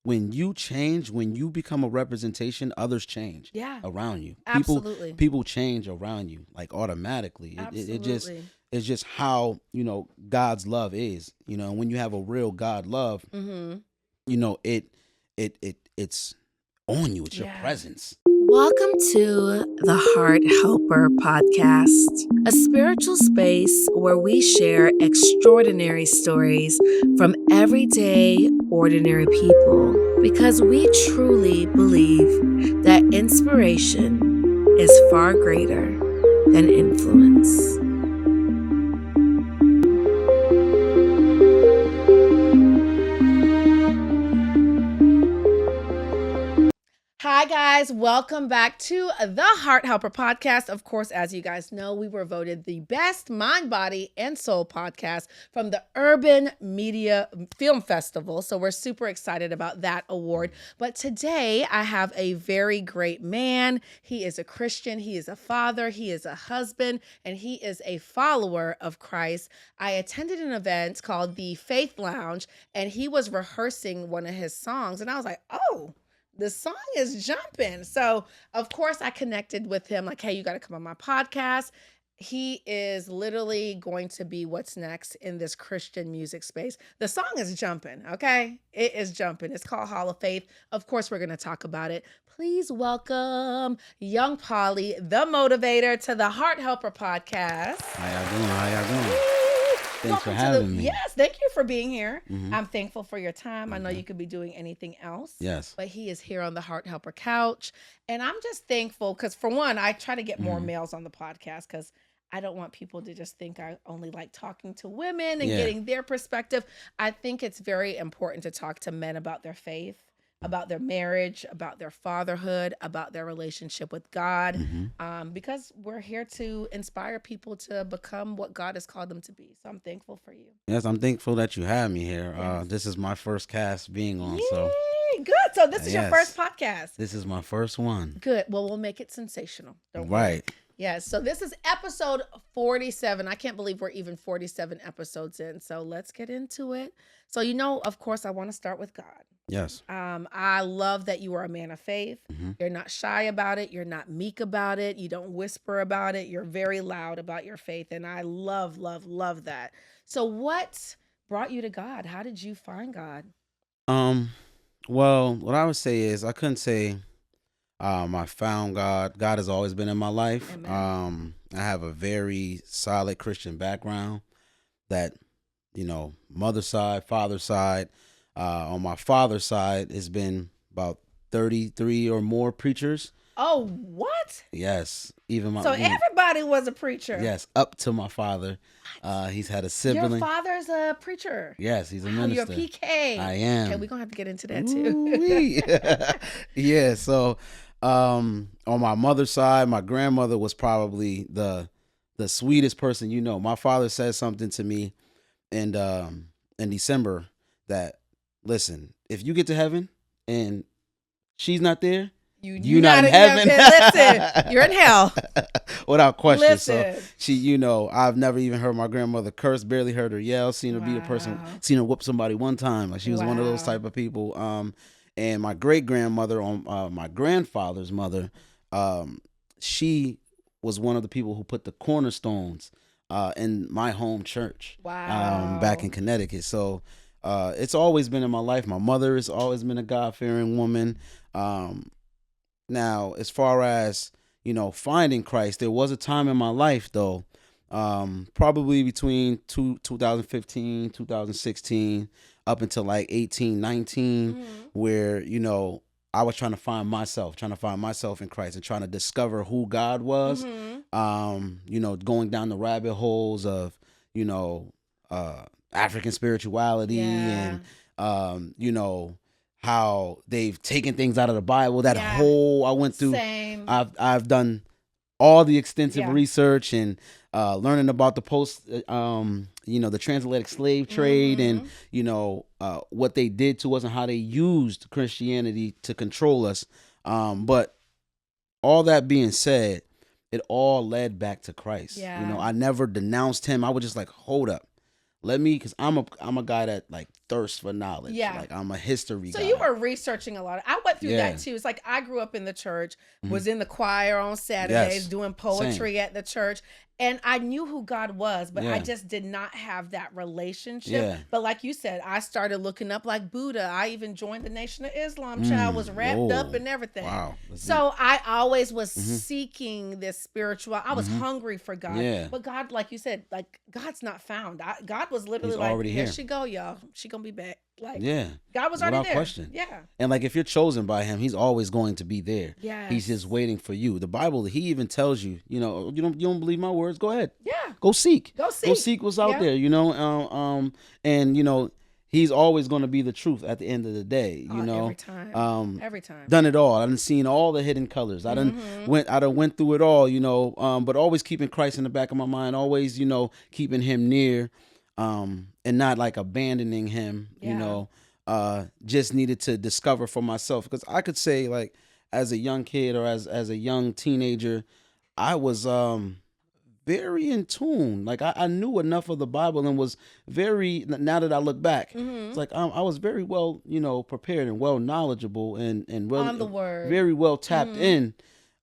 when you change, when you become a representation, others change around you. Absolutely. People change around you like automatically. Absolutely. It's just how, God's love is, and when you have a real God love, it's on you. It's your presence. Welcome to the Heart Helper Podcast, a spiritual space where we share extraordinary stories from everyday, ordinary people because we truly believe that inspiration is far greater than influence. Hi, guys. Welcome back to the Heart Helper Podcast. Of course, as you guys know, we were voted the best mind, body, and soul podcast from the Urban Media Film Festival. So we're super excited about that award. But today I have a very great man. He is a Christian. He is a father. He is a husband, and he is a follower of Christ. I attended an event called the Faith Lounge, and he was rehearsing one of his songs. And I was like, oh, the song is jumping. So, of course, I connected with him like, hey, you got to come on my podcast. He is literally going to be what's next in this Christian music space. The song is jumping, okay? It is jumping. It's called Hall of Faith. Of course, we're going to talk about it. Please welcome Young Poli, the Motivator, to the Heart Helper Podcast. How y'all doing? Thanks for having me. Yes, thank you for being here. Mm-hmm. I'm thankful for your time. I know you could be doing anything else. Yes. But he is here on the Heart Helper couch. And I'm just thankful because, for one, I try to get more males on the podcast because I don't want people to just think I only like talking to women and getting their perspective. I think it's very important to talk to men about their faith, about their marriage, about their fatherhood, about their relationship with God, because we're here to inspire people to become what God has called them to be. So I'm thankful for you. Yes, I'm thankful that you have me here. Yes. This is my first cast being on. Yay, so good. So this is your first podcast. This is my first one. Good. Well, we'll make it sensational. Don't worry. Right. Yes. So this is episode 47. I can't believe we're even 47 episodes in. So let's get into it. So, of course, I want to start with God. Yes. I love that you are a man of faith. Mm-hmm. You're not shy about it. You're not meek about it. You don't whisper about it. You're very loud about your faith. And I love, love, love that. So what brought you to God? How did you find God? Well, what I would say is I couldn't say I found God. God has always been in my life. Amen. I have a very solid Christian background that, mother side, father side. On my father's side, it's been about 33 or more preachers. Oh, what? Yes. Everybody was a preacher. Yes, up to my father. He's had a sibling. Your father's a preacher. Yes, he's a minister. You're a PK. I am. Okay, we're going to have to get into that too. Yeah, so on my mother's side, my grandmother was probably the sweetest person. My father said something to me in December that, listen, if you get to heaven and she's not there, you're not in heaven. Listen, you're in hell. Without question. Listen. So she, I've never even heard my grandmother curse, barely heard her yell, seen her be a person, seen her whoop somebody one time. Like she was one of those type of people. And my great grandmother on my grandfather's mother, she was one of the people who put the cornerstones in my home church. Wow. Back in Connecticut. So it's always been in my life. My mother has always been a God-fearing woman. Now, as far as, finding Christ, there was a time in my life, though, probably between 2015, 2016, up until like 18, 19, where, I was trying to find myself in Christ and trying to discover who God was, going down the rabbit holes of, African spirituality and, how they've taken things out of the Bible. I went through. Same. I've done all the extensive research and learning about the the transatlantic slave trade and what they did to us and how they used Christianity to control us. But all that being said, it all led back to Christ. I never denounced him. I was just like, hold up. let me, because I'm a guy that like thirsts for knowledge. Yeah. Like I'm a history So guy. you were researching a lot. I went through Yeah. that too. It's like I grew up in the church, Mhm. was in the choir on Saturdays, Yes. doing poetry at the church. And I knew who God was, but I Yeah. just did not have that relationship. Yeah. But like you said, I started looking up like Buddha. I even joined the Nation of Islam. Child was wrapped up and everything. Wow. That's So I always was Mhm. seeking this spiritual. I was Mhm. hungry for God. Yeah. But God, like you said, like God's not found. God was literally He's like, already here here. she go, y'all. She gonna be back. Like, Yeah. God was already Without there. question. Yeah. And like if you're chosen by him, he's always going to be there. Yes. He's just waiting for you. The Bible, he even tells you, you know, you don't believe my words, go ahead. Yeah. Go seek. Go seek. Go seek what's out Yeah. there, you know. And you know, he's always going to be the truth at the end of the day, you know. Every time. Every time. Done it all. I done seen all the hidden colors. I done went through it all, you know. But always keeping Christ in the back of my mind, always, you know, keeping him near, and not like abandoning him, you Yeah. know. Just needed to discover for myself, because I could say, like, as a young kid or as a young teenager, I was very in tune. Like I knew enough of the Bible and was very, now that I look back, it's like I was very well, you know, prepared and well knowledgeable and well On the word. very well tapped in.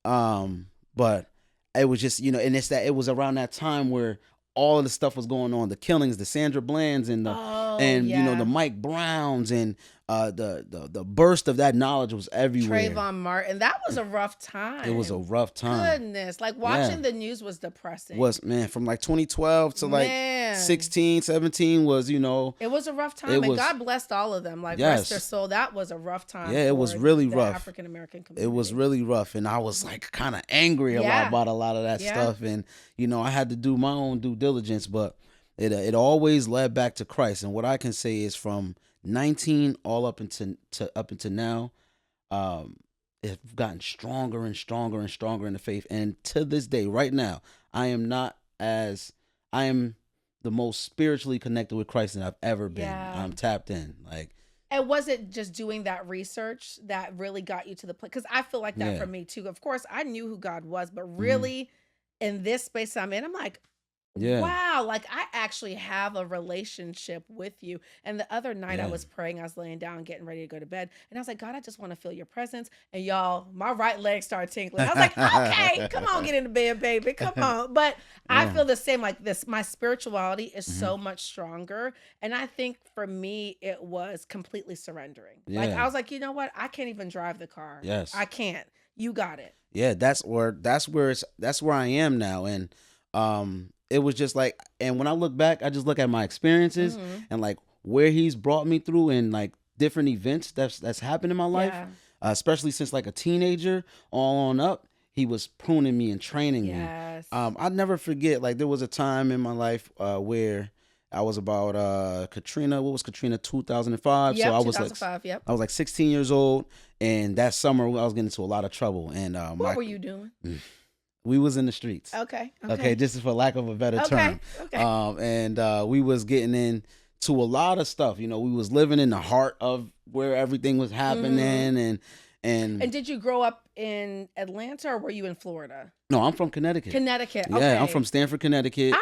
But it was just, you know, and it's that it was around that time where all of the stuff was going on, the killings, the Sandra Bland's and the you know, the Mike Browns, and the burst of that knowledge was everywhere. Trayvon Martin. That was a rough time. It was a rough time. Goodness. Like watching the news was depressing. Was, man, from like 2012 to like 16, 17 was, you know. It was a rough time. And God blessed all of them. Like rest their soul. That was a rough time. Yeah, it was really rough. African American community. It was really rough. And I was like kind of angry about a lot of that stuff. And, you know, I had to do my own due diligence, but it always led back to Christ. And what I can say is from 19 all up into now, it's gotten stronger and stronger and stronger in the faith. And to this day, right now, I am the most spiritually connected with Christ than I've ever been. I'm tapped in. Like, and was it just doing that research that really got you to the place? Because I feel like that for me too. Of course, I knew who God was, but really in this space I'm in, I'm like, wow, like I actually have a relationship with you. And the other night I was praying, I was laying down, getting ready to go to bed. And I was like, God, I just want to feel your presence. And y'all, my right leg started tingling. I was like, okay, come on, get into bed, baby. Come on. But I feel the same like this. My spirituality is so much stronger. And I think for me, it was completely surrendering. Like I was like, you know what? I can't even drive the car. Yes. I can't. You got it. Yeah, that's where I am now. And it was just like, and when I look back, I just look at my experiences and like where he's brought me through and like different events that's happened in my life, especially since like a teenager on up. He was pruning me and training me. I'll never forget, like there was a time in my life where I was about Katrina. What was Katrina? 2005. Yep, so I was 2005, like, I was like 16 years old, and that summer I was getting into a lot of trouble. And what were you doing? We was in the streets. Okay. Just for lack of a better term. And we was getting into a lot of stuff. You know, we was living in the heart of where everything was happening. And did you grow up in Atlanta or were you in Florida? No, I'm from Connecticut. Connecticut. Okay. Yeah, I'm from Stamford, Connecticut.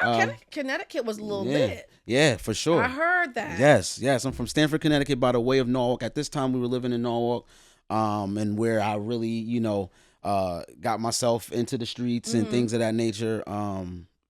Connecticut was a little lit. Yeah, for sure. I heard that. Yes. I'm from Stamford, Connecticut by the way of Norwalk. At this time we were living in Norwalk, and where I really, you know, got myself into the streets and things of that nature.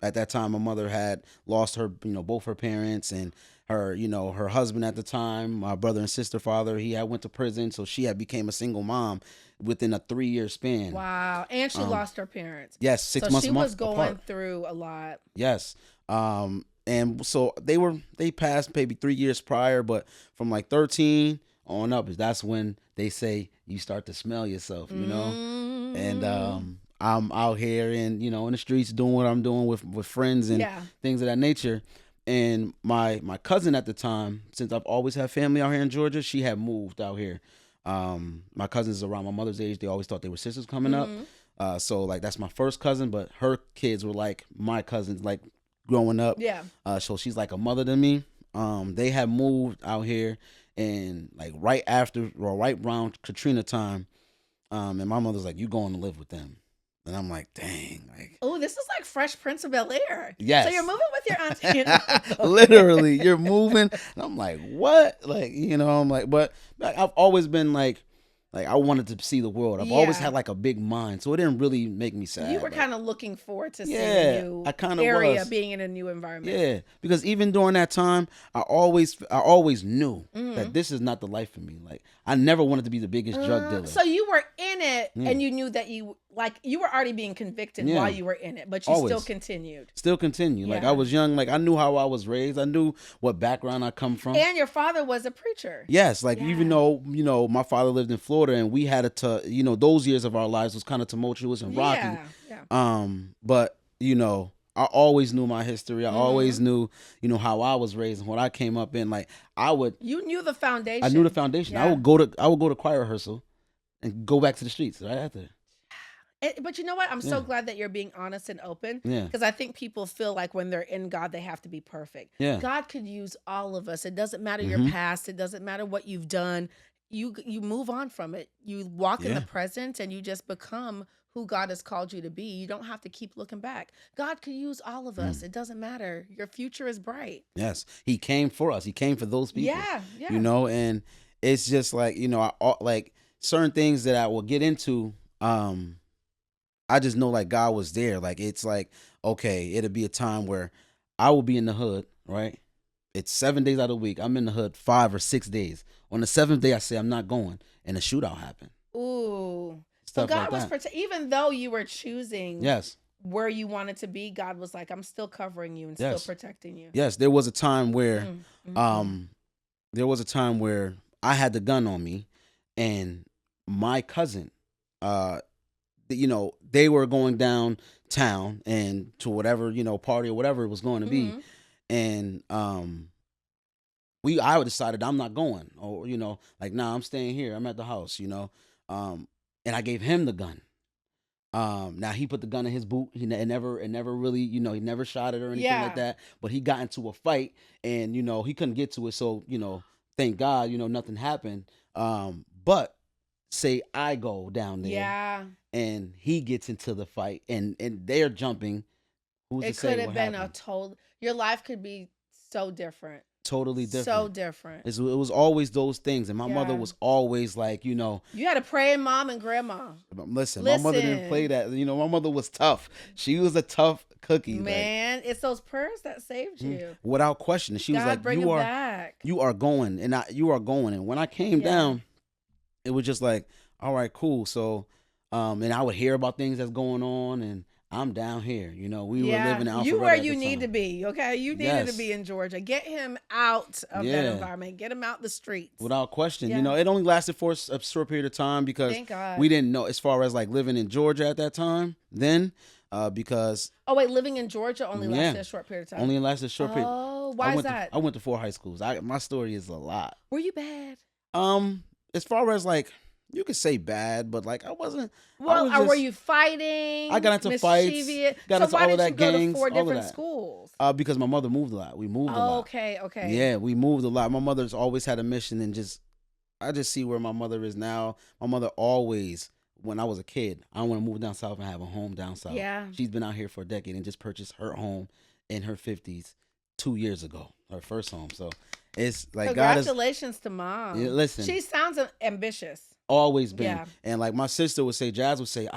At that time, my mother had lost her, you know, both her parents, and her, you know, her husband at the time, my brother and sister father, he had went to prison, so she had became a single mom within a 3-year span. Wow, and she lost her parents. Yes, 6 months. So she was going through a lot. Yes, and so they passed maybe 3 years prior, but from like 13 on up, that's when they say you start to smell yourself, you know. And I'm out here in the streets doing what I'm doing with friends and things of that nature. And my cousin at the time, since I've always had family out here in Georgia, she had moved out here. My cousins around my mother's age, they always thought they were sisters coming up. So like that's my first cousin, but her kids were like my cousins, like growing up. So she's like a mother to me. They had moved out here, and like right after or right around Katrina time, and my mother's like, "You going to live with them?" And I'm like, dang, like, Oh, this is like Fresh Prince of Bel-Air. yes. So you're moving with your auntie and uncle. Literally, you're moving. And I'm like, what? Like, I'm like, but like, I've always been like I wanted to see the world. I've always Yeah. had like a big mind, so it didn't really make me sad. You were like, kind of looking forward to seeing a yeah, new I kind of area, was. being in a new environment. Yeah, because even during that time, I always knew that this is not the life for me. Like, I never wanted to be the biggest drug dealer. So you were in it, Yeah. and you knew that you were already being convicted Yeah. while you were in it, but you still Always. continued. Still continue. Like, Yeah. I was young. Like, I knew how I was raised. I knew what background I come from. And your father was a preacher. Yes, like Yeah. even though my father lived in Florida and we had those years of our lives was kind of tumultuous and rocky. Yeah. But I always knew my history. I always knew how I was raised and what I came up in. Like You knew the foundation. I knew the foundation. Yeah. I would go to choir rehearsal and go back to the streets right after. But you know what? I'm so Yeah. glad that you're being honest and open. Yeah. Because I think people feel like when they're in God, they have to be perfect. Yeah. God could use all of us. It doesn't matter your Mhm. past. It doesn't matter what you've done. You move on from it. You walk in the Yeah. present and you just become who God has called you to be. You don't have to keep looking back. God could use all of us. It doesn't matter. Your future is bright. Yes, He came for us. He came for those people. Yeah. And it's just like like certain things that I will get into. I just know like God was there. Like it's like, okay, it'll be a time where I will be in the hood, right? It's 7 days out of the week. I'm in the hood 5 or 6 days. On the 7th day, I say I'm not going, and a shootout happened. Ooh. So Stuff God like was that. even though you were choosing Yes, where you wanted to be, God was like, I'm still covering you and Yes. still protecting you. yes. There was a time where, Mm. there was a time where I had the gun on me, and my cousin, they were going downtown and to whatever party or whatever it was going to be, Mhm. and I decided I'm not going, or like, nah, I'm staying here. I'm at the house, and I gave him the gun. Now he put the gun in his boot. It never really, he never shot it or anything Yeah. like that. But he got into a fight, and he couldn't get to it. So thank God, nothing happened. But say I go down there, Yeah. and he gets into the fight, and they're jumping. Who's It to say could have what been happened? your life could be so different. Totally different. So different. It was always those things, and my mother Yeah. was always like, You had a praying mom and grandma. listen, my mother didn't play that. My mother was tough. She was a tough cookie, Man, it's those prayers that saved you. without question. She was God like, bring "You him are, back. you are going, and you are going." And when I came Yeah. down, it was just like, "All right, cool." So, and I would hear about things that's going on, and I'm down here. We were living in Alpharetta You where at you the need to time. be, okay? You needed to Yes. be in Georgia. Get him out of that Yeah. environment. Get him out the streets. Without question. Yeah. It only lasted for a short period of time because Thank God. we didn't know as far as like living in Georgia at that time. Then, because Oh wait, living in Georgia only Yeah. lasted a short period of time. only lasted a short period. Oh, why is that? I went to 4 high schools. My story is a lot. Were you bad? As far as like, you could say bad, but like I wasn't. Well, was or were just- you fighting? I got into fights, mischievous? got So into why all of did you that, go gangs, to 4 all of different that. schools? Because my mother moved a lot. We moved a lot. Okay. Yeah, we moved a lot. My mother's always had a mission, and I just see where my mother is now. My mother always, when I was a kid, I want to move down south and have a home down south. Yeah. She's been out here for a decade and just purchased her home in her 50s 2 years ago, her first home. So it's like God has Congratulations to mom. Yeah, listen. She sounds ambitious. always been. Yeah. And like my sister would say, Jazz would say,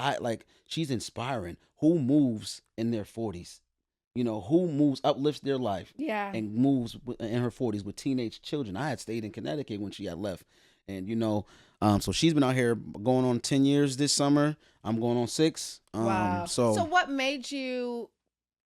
she's inspiring. Who moves in their 40s? Who moves, uplifts their life Yeah. and moves in her 40s with teenage children. I had stayed in Connecticut when she had left. And, so she's been out here going on 10 years this summer. I'm going on 6. Wow. So what made you,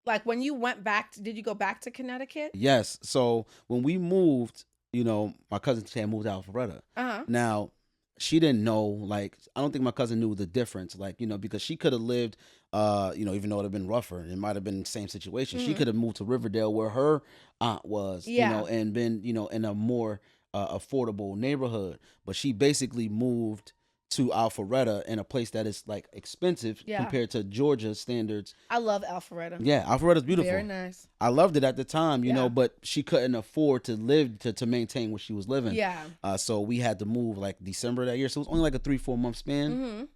like when you went back, did you go back to Connecticut? yes. So when we moved, my cousin had moved out of Alpharetta. Uh-huh. Now, she didn't know, like, I don't think my cousin knew the difference, like, because she could have lived, even though it would have been rougher, it might have been the same situation. She Mhm. could have moved to Riverdale where her aunt was, Yeah. and been, in a more affordable neighborhood. But she basically moved to Alpharetta in a place that is like expensive Yeah. compared to Georgia standards. I love Alpharetta. Yeah, Alpharetta's beautiful. Very nice. I loved it at the time, Yeah. but she couldn't afford to live to maintain what she was living. Yeah. So we had to move like December that year. So it was only like a 3-4 month span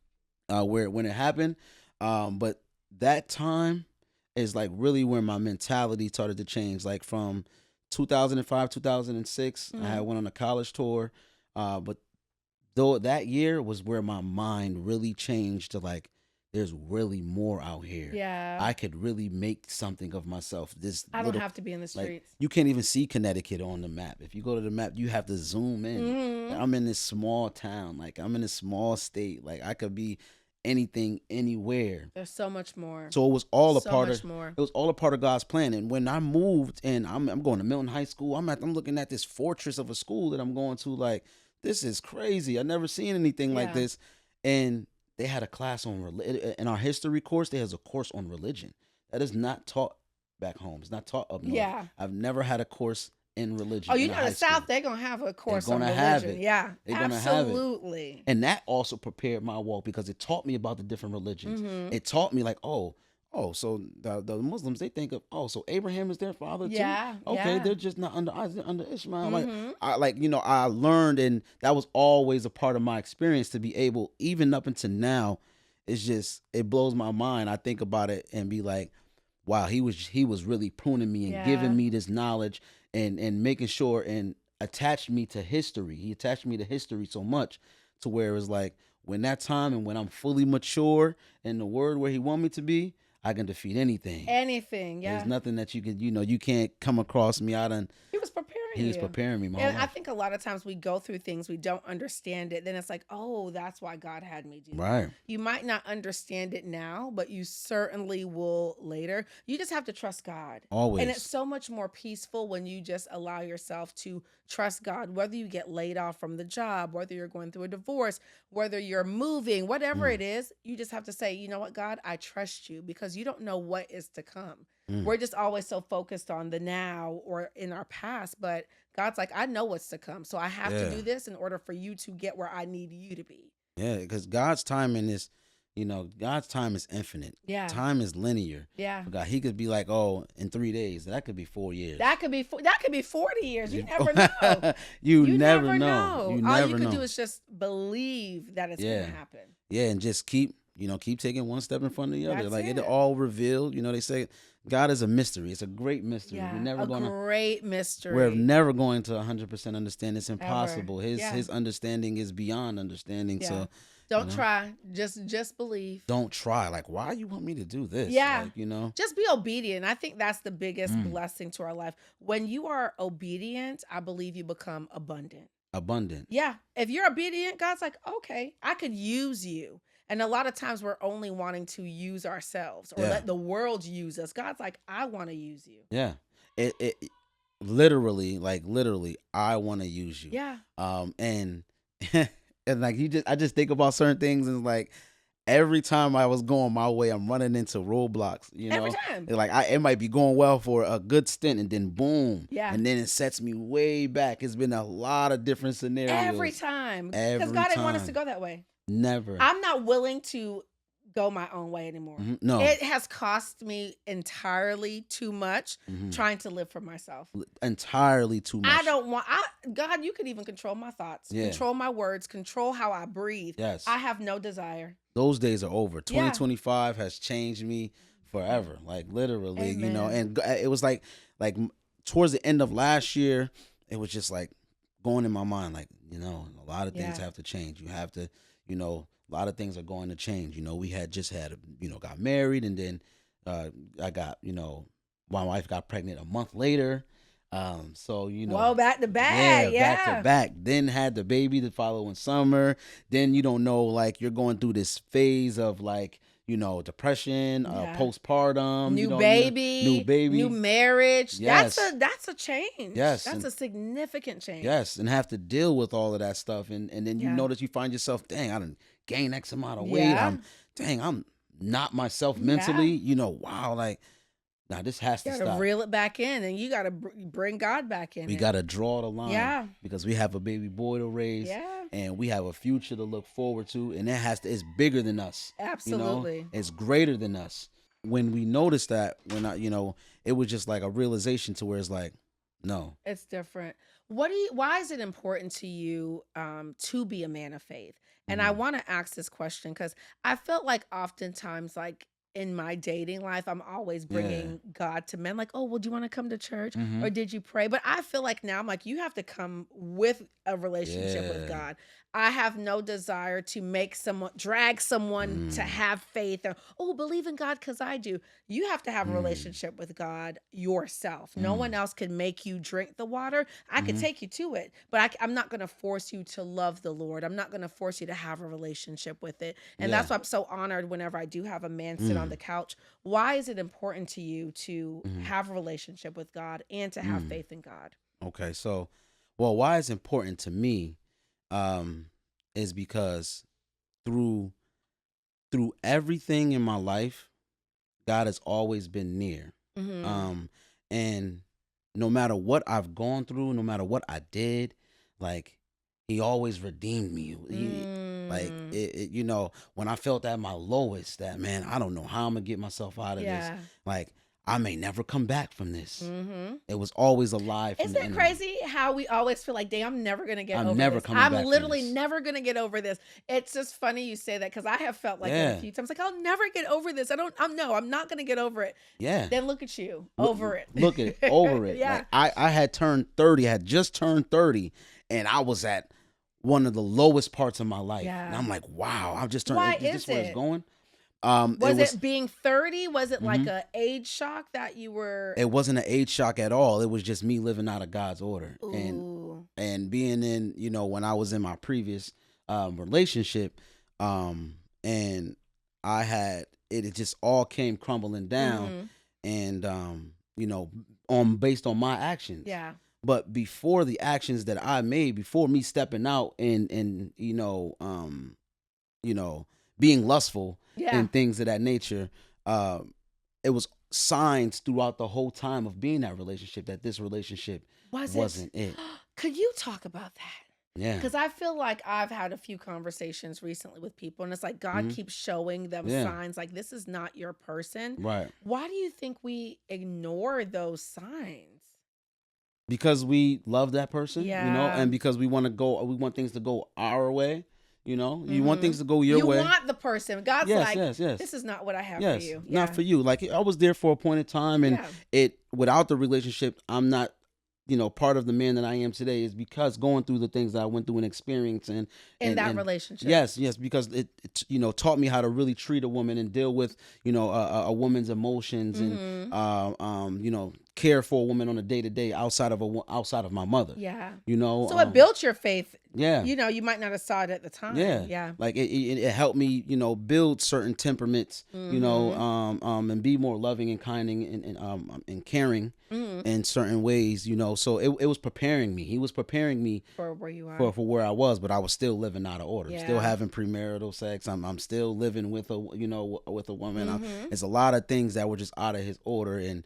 Mm-hmm. when it happened. But that time is like really where my mentality started to change. Like from 2005, 2006, I had went on a college tour. But though that year was where my mind really changed to like, there's really more out here. Yeah. I could really make something of myself. I don't have to be in the streets. You can't even see Connecticut on the map. If you go to the map, you have to zoom in. I'm in this small town. Like I'm in a small state. Like I could be anything, anywhere. There's so much more. So it was all a So part much of more. it was all a part of God's plan. And when I moved and I'm going to Milton High School, I'm looking at this fortress of a school that I'm going to. Like, this is crazy. I've never seen anything like this. And they had a class on in our history course. There has a course on religion that is not taught back home. It's not taught up north. Yeah. I've never had a course in religion. Oh, you know, the South, they're going to have a course on religion. Have it. Yeah, they're absolutely. Have it. And that also prepared my walk because it taught me about the different religions. It taught me like, oh, so the Muslims, they think of, so Abraham is their father too? Yeah. Okay, they're just not under Isaac, under Ishmael. I learned, and that was always a part of my experience to be able, even up until now, it blows my mind. I think about it and be like, wow, he was really pruning me and giving me this knowledge and making sure and attached me to history. He attached me to history so much to where it was like, when that time and when I'm fully mature in the word where he want me to be, I can defeat anything. Anything, yeah. There's nothing that you can, you can't come across me. He was preparing you. He was preparing me, And I think a lot of times we go through things, we don't understand it. Then it's like, oh, that's why God had me do that. Right. You might not understand it now, but you certainly will later. You just have to trust God. Always. And it's so much more peaceful when you just allow yourself to trust God, whether you get laid off from the job, whether you're going through a divorce, whether you're moving, whatever it is, you just have to say, you know what, God, I trust you, because you don't know what is to come. We're just always so focused on the now or in our past, but God's like, I know what's to come. So I have to do this in order for you to get where I need you to be. Yeah, because God's timing is, God's time is infinite. Yeah. Time is linear. Yeah. God, he could be like, in 3 days. That could be 4 years. That could be 40 years. You never know. you never know. You All never you can know. do is just believe that it's going to happen. Yeah, and just keep taking one step in front of the other. That's Like it. it all revealed. They say God is a mystery. It's a great mystery. Yeah, Great mystery. We're never going to 100% understand. It's impossible. Ever. His understanding is beyond understanding. Yeah. So don't try. Just believe. Don't try. Like, why you want me to do this? Yeah. Like, just be obedient. I think that's the biggest blessing to our life. When you are obedient, I believe you become abundant. Yeah. If you're obedient, God's like, okay, I could use you. And a lot of times we're only wanting to use ourselves or let the world use us. God's like, I want to use you. Yeah. It literally, I want to use you. Yeah. And and like I just think about certain things, and like every time I was going my way, I'm running into roadblocks. Every time. Like it might be going well for a good stint, and then boom. Yeah. And then it sets me way back. It's been a lot of different scenarios. Every time. Because God didn't want us to go that way. Never. I'm not willing to go my own way anymore. No. It has cost me entirely too much trying to live for myself. Entirely too much. I don't want, God, you could even control my thoughts, control my words, control how I breathe. Yes. I have no desire. Those days are over. 2025 has changed me forever. Like literally, Amen. And it was like towards the end of last year, it was just like going in my mind, like, a lot of things have to change. You have to, a lot of things are going to change. We had got married, and then I got, my wife got pregnant a month later. So, Whoa, back to back. Yeah. Back to back. Then had the baby the following summer. Then you don't know, like, you're going through this phase of like, depression, postpartum, new baby, new marriage. Yes. That's a change. Yes. That's a significant change. Yes. And have to deal with all of that stuff. And then you notice you find yourself, dang, I done gained X amount of weight. Yeah. I'm not myself mentally, wow, like, now this has to stop. You got to reel it back in, and you got to bring God back in. We got to draw the line. Yeah. Because we have a baby boy to raise. Yeah. And we have a future to look forward to. And it's bigger than us. Absolutely. It's greater than us. When we noticed that, it was just like a realization to where it's like, no. It's different. Why is it important to you to be a man of faith? And I Mm, want to ask this question because I felt like oftentimes, like in my dating life, I'm always yeah. bringing God to men, like, oh, well, do you want to come to church Mm-hmm. or did you pray? But I feel like now I'm like, you have to come with a relationship with Yeah. God. I have no desire to drag someone to Mm, have faith or, oh, believe in God because I do. You have to have a mm, relationship with God yourself. No one mm, else can make you drink the water. I could mm-hmm. take you to it, but I'm not going to force you to love the Lord. I'm not going to force you to have a relationship with it. And Yeah. that's why I'm so honored whenever I do have a man sit on Mm, the couch. Why is it important to you to mm, have a relationship with God and to have mm. faith in God? Okay. So, well, why it's important to me, um, is because through everything in my life, God has always been near. Mm-hmm. Um, and no matter what I've gone through, no matter what I did, like he always redeemed me. He like Mm. when I felt at my lowest, that man, I don't know how I'm gonna get myself out of this. Yeah. Like I may never come back from this. Mm-hmm. It was always a lie from Isn't the that enemy. crazy how we always feel like, dang, I'm never going to get I'm over never this. coming I'm back from literally this. never going to get over this. It's just funny you say that because I have felt like that a Yeah, few times. Like, I'll never get over this. I'm not going to get over it. yeah. Then look at you Look, over it. look at it, over it. Yeah. Like I had turned 30, I had just turned 30, and I was at one of the lowest parts of my life. And Yeah. I'm like, wow, I've just turned. Why Is is this where it's it? going? It Was was. it being 30? Was it like Mhm. a age shock that you were? It wasn't an age shock at all. It was just me living out of God's order, and Ooh. being in, when I was in my previous relationship, and I had it just all came crumbling down, Mm-hmm. and on based on my actions. Yeah. But before the actions that I made, before me stepping out and being lustful Yeah. and things of that nature, um, it was signs throughout the whole time of being that relationship that this relationship Was it? wasn't it. Could you talk about that? Yeah. Because I feel like I've had a few conversations recently with people, and it's like God Hmm. keeps showing them Yeah. signs like this is not your person. Right. Why do you think we ignore those signs? Because we love that person, Yeah. and because we want things to go our way. You want Mm-hmm. things to go your You way. want the person. God's Yes, like, yes, yes. this is not what I have for Yes, you. not Yeah. for you. Like I was there for a point in time, and Yeah. it without the relationship, I'm not, part of the man that I am today is because going through the things that I went through and experienced, and In that and relationship. yes, yes, because it taught me how to really treat a woman and deal with a woman's emotions, and Mm-hmm. care for a woman on a day to day outside of my mother. Yeah. You know, So it built your faith. yeah. You might not have saw it at the time. Yeah, Yeah. like it helped me, build certain temperaments, Mm-hmm. and be more loving and kind and caring Mm-hmm. in certain ways, So it was preparing me. He was preparing me For where you are. for where I was, but I was still living out of order, still Yeah. having premarital sex. I'm still living with with a woman. Mm-hmm. It's a lot of things that were just out of his order, and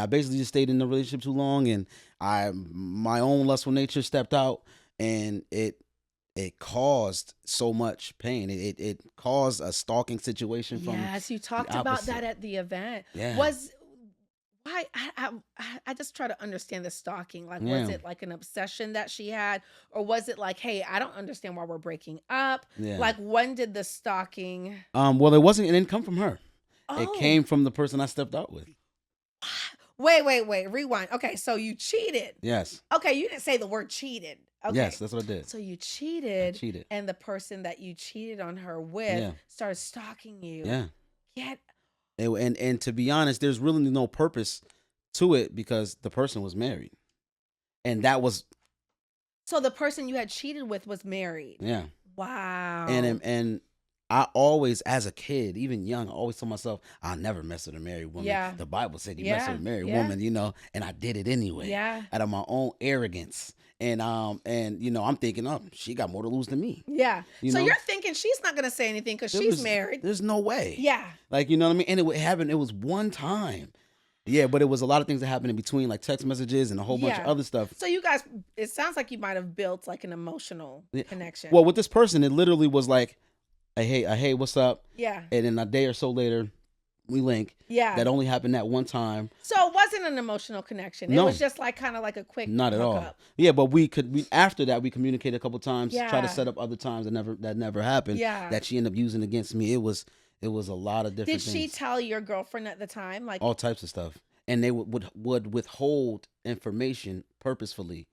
I basically just stayed in the relationship too long, and my own lustful nature stepped out, and it caused so much pain. It caused a stalking situation from Yes, you the talked about that opposite. at the event. Yeah. Was why I just try to understand the stalking. Like, was Yeah. it like an obsession that she had, or was it like, hey, I don't understand why we're breaking up? Yeah. Like, when did the stalking? Well, it didn't come from her. It Oh, came from the person I stepped out with. wait, rewind. Okay, so you cheated. Yes. Okay, you didn't say the word cheated. Okay, Yes, that's what I did. so you I cheated, cheated. and the person that you cheated on her with Yeah. started stalking you. Yeah. Get And to be honest, there's really no purpose to it because the person was married. And that was so the person you had cheated with was married. yeah. Wow. And I always, as a kid, even young, I always told myself, I'll never mess with a married woman. Yeah. The Bible said you mess Yeah, with a married yeah. woman, and I did it anyway. Yeah. Out of my own arrogance. And I'm thinking, oh, she got more to lose than me. Yeah. You So know? you're thinking she's not going to say anything because There she's was- married. There's no way. Yeah. Like, you know what I mean? And it happened, it was one time. Yeah, but it was a lot of things that happened in between, like text messages and a whole bunch of Yeah. other stuff. So you guys, it sounds like you might have built like an emotional Yeah. connection. Well, with this person, it literally was like, hey, what's up? Yeah. And then a day or so later, we link. Yeah. That only happened that one time. So it wasn't an emotional connection. It No. was just like kind of like a quick Not at all. hookup. Yeah, but after that we communicated a couple times, Yeah. try to set up other times that never happened. Yeah. That she ended up using against me. It was a lot of different Did she things. tell your girlfriend at the time? Like All types of stuff. And they would withhold information purposefully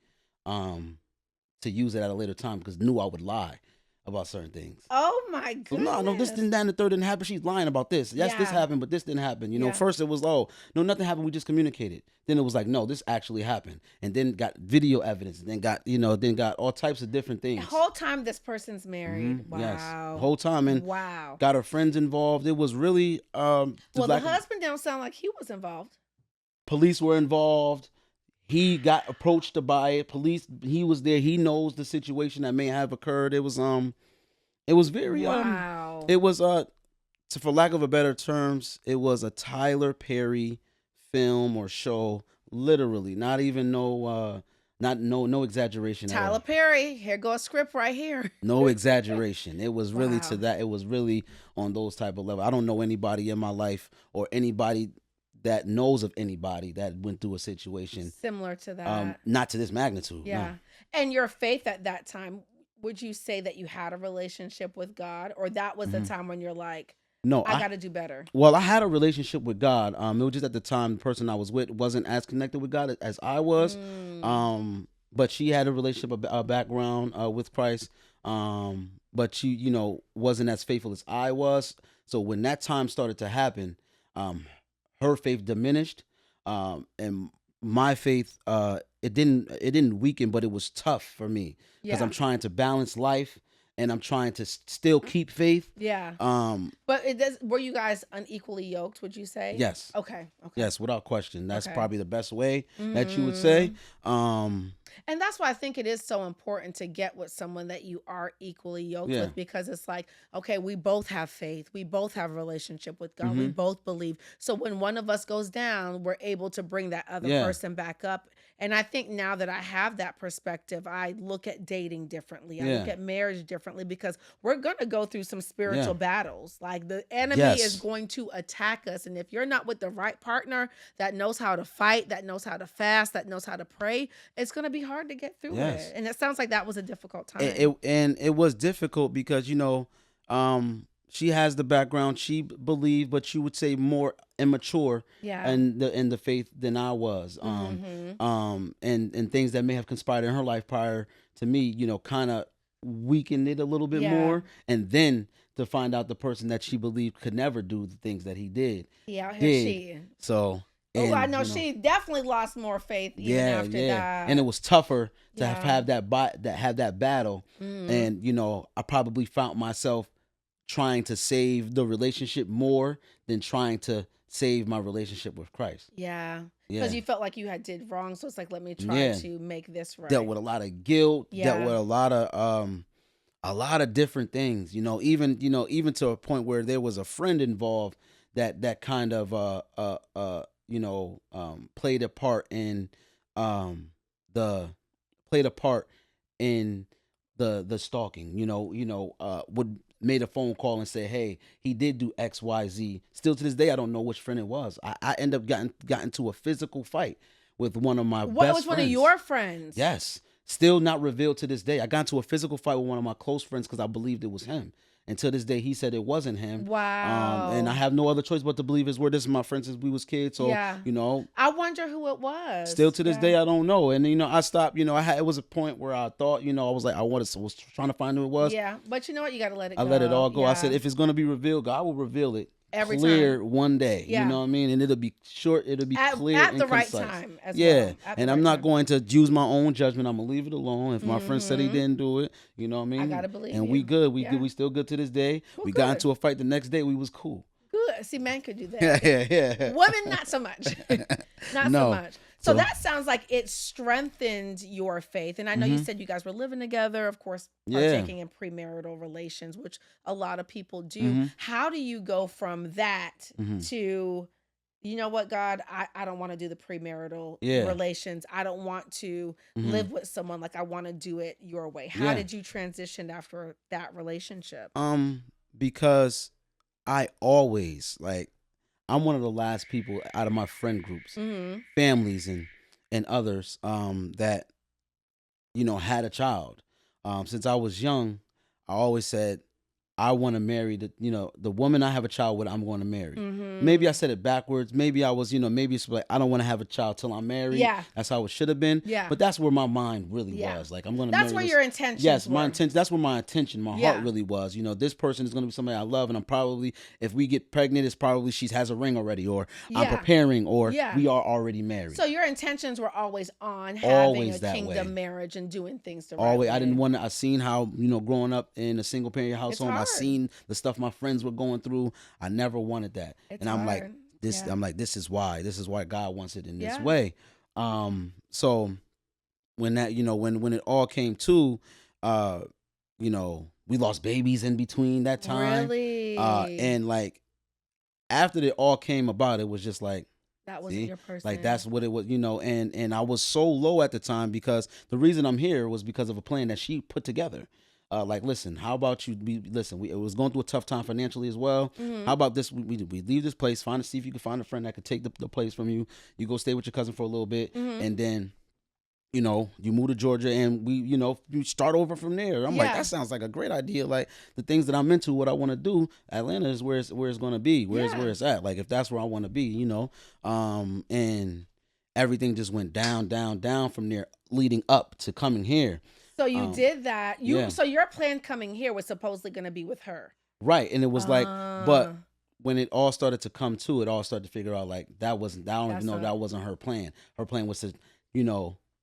to use it at a later time because knew I would lie about certain things. oh my So, goodness. no, this didn't, that, and the third didn't happen. She's lying about this. Yes, this Yeah. happened, but this didn't happen. You know, Yeah. first it was, oh, no, nothing happened. We just communicated. Then it was like, no, this actually happened. And then got video evidence. And then got all types of different The things. whole time this person's married. Mhm, yes. Wow. The whole time. And wow. got her friends involved. It was really, Well, the husband don't sound like he was involved. police were involved. He got approached to buy it. Police, he was there. He knows the situation that may have occurred. It was very, Wow. it was, so for lack of a better terms, it was a Tyler Perry film or show. Literally, not even no exaggeration. at all. Tyler Perry, here go a script right here. No exaggeration. It was really Wow. to that. It was really on those type of level. I don't know anybody in my life or anybody that knows of anybody that went through a situation Similar to that. not to this magnitude. Yeah. No. And your faith at that time, would you say that you had a relationship with God, or that was the time when you're like, No, I got to do better? Well, I had a relationship with God. It was just at the time the person I was with wasn't as connected with God as I was. But she had a relationship, a background with Christ. But she, wasn't as faithful as I was. So when that time started to happen, her faith diminished, and my faith, it didn't weaken, but it was tough for me because Yeah. I'm trying to balance life and I'm trying to still keep faith. Yeah. Um, But were you guys unequally yoked, would you say? yes. Okay. Yes, without question. That's Okay. probably the best way that you would say. And that's why I think it is so important to get with someone that you are equally yoked Yeah. with, because it's like, okay, we both have faith. We both have a relationship with God. We both believe. So when one of us goes down, we're able to bring that other Yeah. person back up. And I think now that I have that perspective, I look at dating differently. I look Yeah. at marriage differently, because we're going to go through some spiritual battles. Like the enemy Yes. is going to attack us. And if you're not with the right partner that knows how to fight, that knows how to fast, that knows how to pray, it's going to be hard to get through Yes. it. And it sounds like that was a difficult time. It was difficult because she has the background she believed, but you would say more immature Yeah. in the faith than I was. And things that may have conspired in her life prior to me, kind of weakened it a little bit Yeah. more, and then to find out the person that she believed could never do the things that he did. He out here did. cheating. So. Oh, I and, know she definitely lost more faith even Yeah, after yeah, that. and it was tougher to Yeah. have that battle, and I probably found myself trying to save the relationship more than trying to save my relationship with Christ. Yeah. Yeah, Because you felt like you had did wrong. So it's like, let me try Yeah. to make this right. dealt with a lot of guilt, Yeah. dealt with a lot of different things. Even to a point where there was a friend involved that kind of played a part in the stalking. Would made a phone call and say, hey, he did do XYZ. Still to this day, I don't know which friend it was. I end up got into a physical fight with one of my What best was one friends. of your friends? Yes. Still not revealed to this day. I got into a physical fight with one of my close friends because I believed it was him. And to this day, he said it wasn't him. Wow. And I have no other choice but to believe his word. This is my friend since we was kids. So, Yeah. I wonder who it was. still to this Yeah. day, I don't know. And, I stopped, it was a point where I thought, I was like, was trying to find who it was. Yeah. But you know what? You got to let it go. I let it all go. I Yeah. said, if it's going to be revealed, God will reveal it Every clear time. one day. Yeah. You know what I mean? And it'll be short. It'll be clear At and the right concise. time as Yeah. well. At the And I'm right not time. going to use my own judgment. I'm going to leave it alone. If my friend said he didn't do it, you know what I mean? I gotta believe And you. we good. We Yeah. good. We still good to this day. Well, we got good. into a fight the next day. We was cool. Good. See, men could do that. Yeah. Women, not so much. Not so No. much. So So- that sounds like it strengthened your faith. And I know you said you guys were living together, of course, Yeah. partaking in premarital relations, which a lot of people do. Mhm. How do you go from that Mhm. to, you know what, God, I don't want to do the premarital Yeah. relations. I don't want to Mhm. live with someone. Like, I want to do it your way. How Yeah. did you transition after that relationship? Because I always I'm one of the last people out of my friend groups, Mm-hmm. families, and others that had a child. Since I was young, I always said I want to marry the woman I have a child with. I'm going to marry. Maybe I Mm-hmm. said it backwards. Maybe I was maybe it's like I don't want to have a child till I'm married. Yeah. That's how it should have been. Yeah. But that's where my mind really Yeah. was. Like I'm going to That's marry where this. your intentions Yes, my were. intention. That's where my attention, my heart Yeah. really was. This person is going to be somebody I love, and I'm probably, if we get pregnant, it's probably she has a ring already, or I'm Yeah. preparing, or Yeah. we are already married. So your intentions were always on having Always a that kingdom way. marriage and doing things the right Always, way. I didn't want to. I seen how growing up in a single parent household. I hard. seen the stuff my friends were going through. I never wanted that, It's and I'm like hard. this. Yeah. I'm like this is why. This is why God wants it in this Yeah. way. So when that when it all came to, we lost babies in between that time. Really? And like after it all came about, it was just like. That wasn't See? your person. Like that's what it was, and I was so low at the time because the reason I'm here was because of a plan that she put together. Like, listen, how about you? It was going through a tough time financially as well. Mhm. How about this? We leave this place, see if you can find a friend that could take the place from you. You go stay with your cousin for a little bit, Mhm. and then, you move to Georgia, and you start over from there. I'm like, Yeah. that sounds like a great idea. Like the things that I'm into, what I want to do, Atlanta is where it's going to be, where Yeah. it's at. Like if that's where I want to be, and everything just went down, down, down from there, leading up to coming here. So you did that. yeah. So your plan coming here was supposedly going to be with her. Right, and it was like, but Ah. when it all started to come to, it all started to figure out like that wasn't. I don't That's even know not- that wasn't her plan. Her plan was to,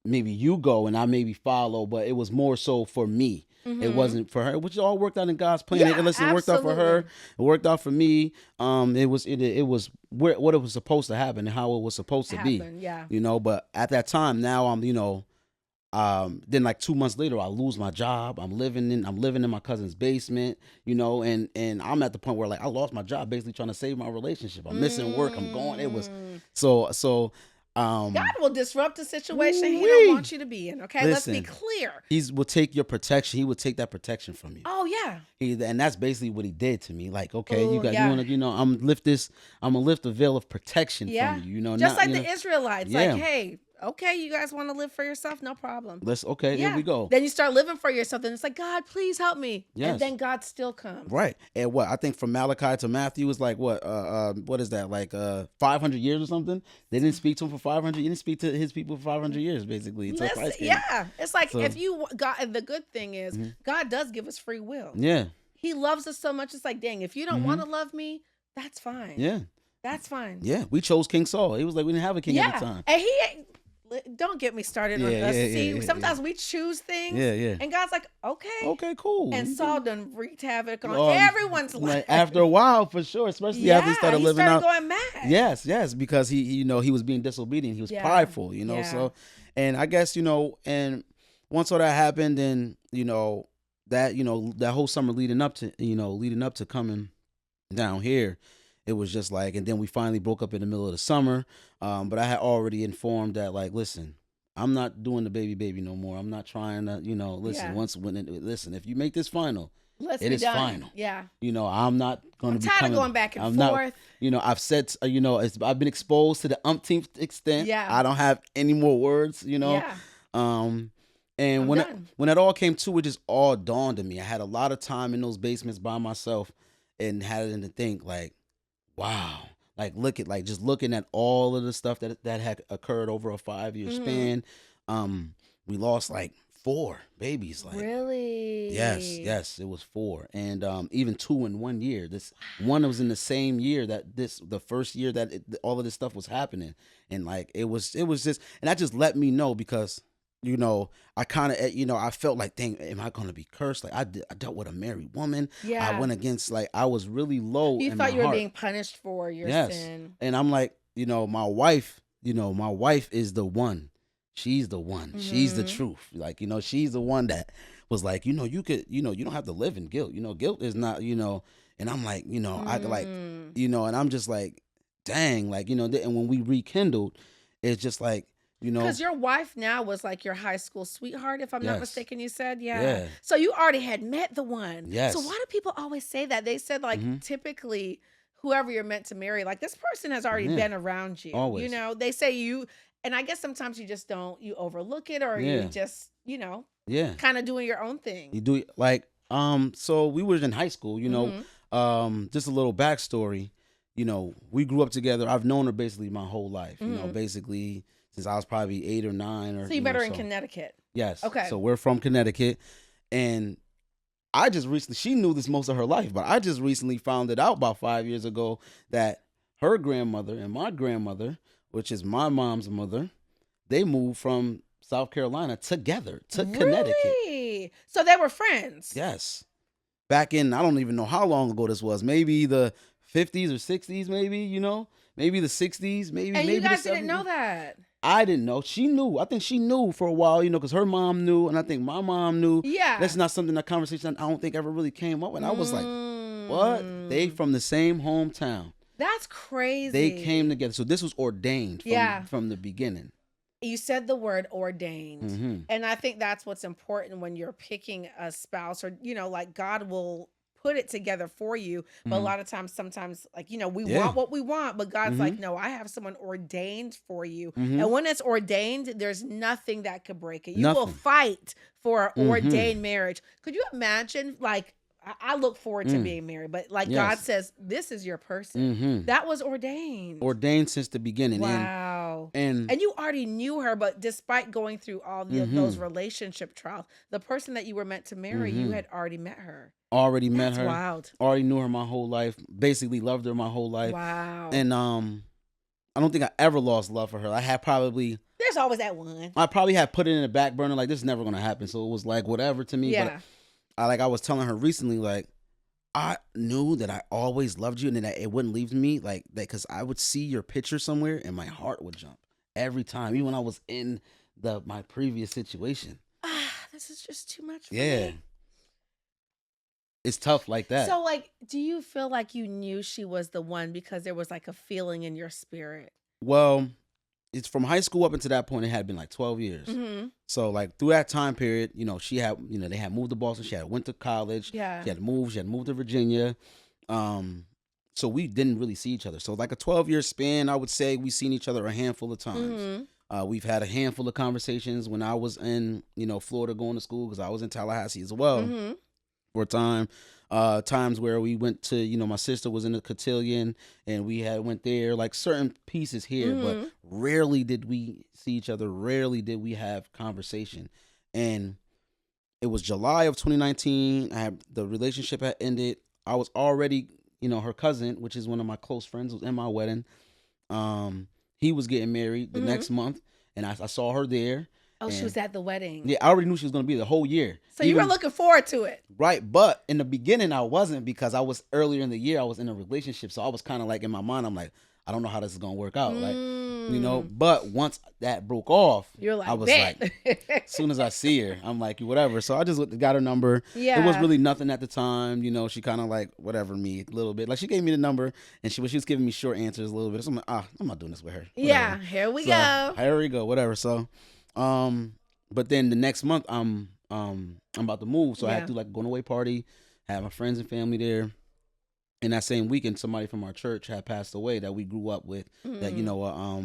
maybe you go and I maybe follow, but it was more so for me. It Mhm. wasn't for her, which all worked out in God's plan. Yeah, And listen, it worked out for her. absolutely. It worked out for me. It was what it was supposed to happen and how it was supposed to be. Happened, yeah. But at that time, now I'm, then like 2 months later, I lose my job. I'm living in my cousin's basement, and I'm at the point where like I lost my job, basically trying to save my relationship. I'm missing work. I'm going. It was so. God will disrupt the situation He Woo-wee. don't want you to be in. Okay, let's be Listen. clear. He will take your protection. He will take that protection from you. Oh yeah. And that's basically what he did to me. Like, okay, Ooh, you yeah. want to, I'm gonna lift the veil of protection Yeah. from you. Just not, like the Israelites. Yeah. Like, hey, okay, you guys want to live for yourself? No problem. Okay, here we go. Then you start living for yourself. Then it's like, God, please help me. Yes. And then God still comes. Right. And what I think from Malachi to Matthew is like what is that, like 500 years or something? They didn't speak to him for 500. He didn't speak to his people for 500 years, basically. Until Listen, Christ came. yeah. It's like So- if you God, the good thing is Mhm. God does give us free will. Yeah. He loves us so much. It's like, dang, if you don't want to love me, that's fine. Yeah. That's fine. Yeah. We chose King Saul. He was like, we didn't have a king at the time. And he ain't, don't get me started on Yeah, us. yeah, See, yeah, sometimes we choose things. Yeah, yeah. And God's like, okay. Okay, cool. And Saul done wreaked havoc on Oh, everyone's like, life. after a while, for sure, especially after he started living out. going mad. Yes, because he was being disobedient. He was Yeah. prideful, Yeah. So, and I guess, and once all that happened, then, that whole summer leading up to coming down here, it was just like, and then we finally broke up in the middle of the summer. But I had already informed that, like, listen, I'm not doing the baby no more. I'm not trying to, listen, Yeah. listen, if you make this final, Let's it be is done. final. Yeah. I'm not going I'm to be tired coming, of going back and I'm forth. not, I've said, I've been exposed to the umpteenth extent. Yeah. I don't have any more words, Yeah. And I'm when done. when it all came to it, just all dawned on me. I had a lot of time in those basements by myself, and had to think like, wow, like just looking at all of the stuff that had occurred over a 5-year Mhm. span. We lost like 4 babies. Like, Really? yes, it was 4, and even 2 in 1 year. This one was in the same year that the first year that all of this stuff was happening, and like it was just, and that just let me know because. I kind of, I felt like, dang, am I going to be cursed? Like I dealt with a married woman. Yeah. I went against, like, I was really low. You in thought my you were heart. being punished for your Yes. sin. And I'm like, my wife is the one. She's the one. She's the Mhm. truth. Like, she's the one that was like, you could, you don't have to live in guilt. Guilt is not, and I'm like, I like, Mm. and I'm just like, dang, like, and when we rekindled, it's just like, Because your wife now was like your high school sweetheart, if I'm not Yes. mistaken, you said? Yeah. Yeah. So you already had met the one. Yes. So why do people always say that? They said like Mhm. typically whoever you're meant to marry, like this person has already Yeah. been around you. You Always. know, they say you, and I guess sometimes you just don't, you overlook it, or you Yeah. just, you know, Yeah. kind of doing your own thing. You do like so we were in high school, you know. Just a little backstory. You know, we grew up together. I've known her basically my whole life. You know, basically since I was probably 8 or 9 or So you met her in Connecticut. Yes. Okay. So we're from Connecticut, and I just recently, she knew this most of her life, but I just recently found it out about 5 years ago that her grandmother and my grandmother, which is my mom's mother, they moved from South Carolina together to Connecticut. Really? So they were friends. Yes. Back in, I don't even know how long ago this was, maybe the 50s or 60s, maybe, you know, maybe the 60s, maybe. And maybe you guys the didn't 70s. know that. I didn't know. She knew. I think she knew for a while, you know, because her mom knew, and I think my mom knew. Yeah. That's not something, that conversation I don't think ever really came up. And I was like, what? They from the same hometown. That's crazy. They came together. So this was ordained from the beginning. You said the word ordained. Mm-hmm. And I think that's what's important when you're picking a spouse, or, you know, like God will put it together for you. But a lot of times, sometimes, like, you know, we want what we want, but God's like, no, I have someone ordained for you. And when it's ordained, there's nothing that could break it. You will fight for an ordained marriage. Could you imagine, like, I look forward to being married, but like God says, this is your person. That was ordained. Ordained since the beginning. Wow. And you already knew her, but despite going through all of those relationship trials, the person that you were meant to marry, you had already met her. Already met That's her. Wild. Already knew her my whole life. Basically loved her my whole life. Wow. And I don't think I ever lost love for her. I had probably... There's always that one. I probably had put it in the back burner, like, this is never going to happen. So it was like, whatever to me. Yeah. But I was telling her recently, like, I knew that I always loved you and that it wouldn't leave me, like, that, because I would see your picture somewhere and my heart would jump every time, even when I was in my previous situation. This is just too much for Yeah. me. It's tough like that. So, like, do you feel like you knew she was the one because there was like a feeling in your spirit? Well, it's from high school up until that point, it had been like 12 years. So like through that time period, you know, she had, you know, they had moved to Boston. She had went to college. Yeah. She had moved to Virginia. So we didn't really see each other. So like a 12-year span, I would say we've seen each other a handful of times. We've had a handful of conversations when I was in, you know, Florida going to school, because I was in Tallahassee as well for a time. Times where we went to, you know, my sister was in the cotillion and we went there, like certain pieces here, but rarely did we see each other. Rarely did we have conversation. And it was July of 2019. The relationship had ended. I was already, you know, her cousin, which is one of my close friends, was in my wedding. He was getting married the next month, and I saw her there. Oh, she was at the wedding. Yeah, I already knew she was going to be the whole year. So you were looking forward to it. Right. But in the beginning, I wasn't, because I was earlier in the year, I was in a relationship. So I was kind of like, in my mind, I'm like, I don't know how this is going to work out. Like, you know, but once that broke off, you're like, I was like, as soon as I see her, I'm like, whatever. So I just got her number. Yeah. It was really nothing at the time. You know, she kind of like, whatever me a little bit. Like, she gave me the number and she was giving me short answers a little bit. So I'm like, I'm not doing this with her. Whatever. Yeah. Here we go. Here we go. Whatever. So, but then the next month, I'm about to move, so I had to like going away party, have my friends and family there. And that same weekend, somebody from our church had passed away that we grew up with. That, you know,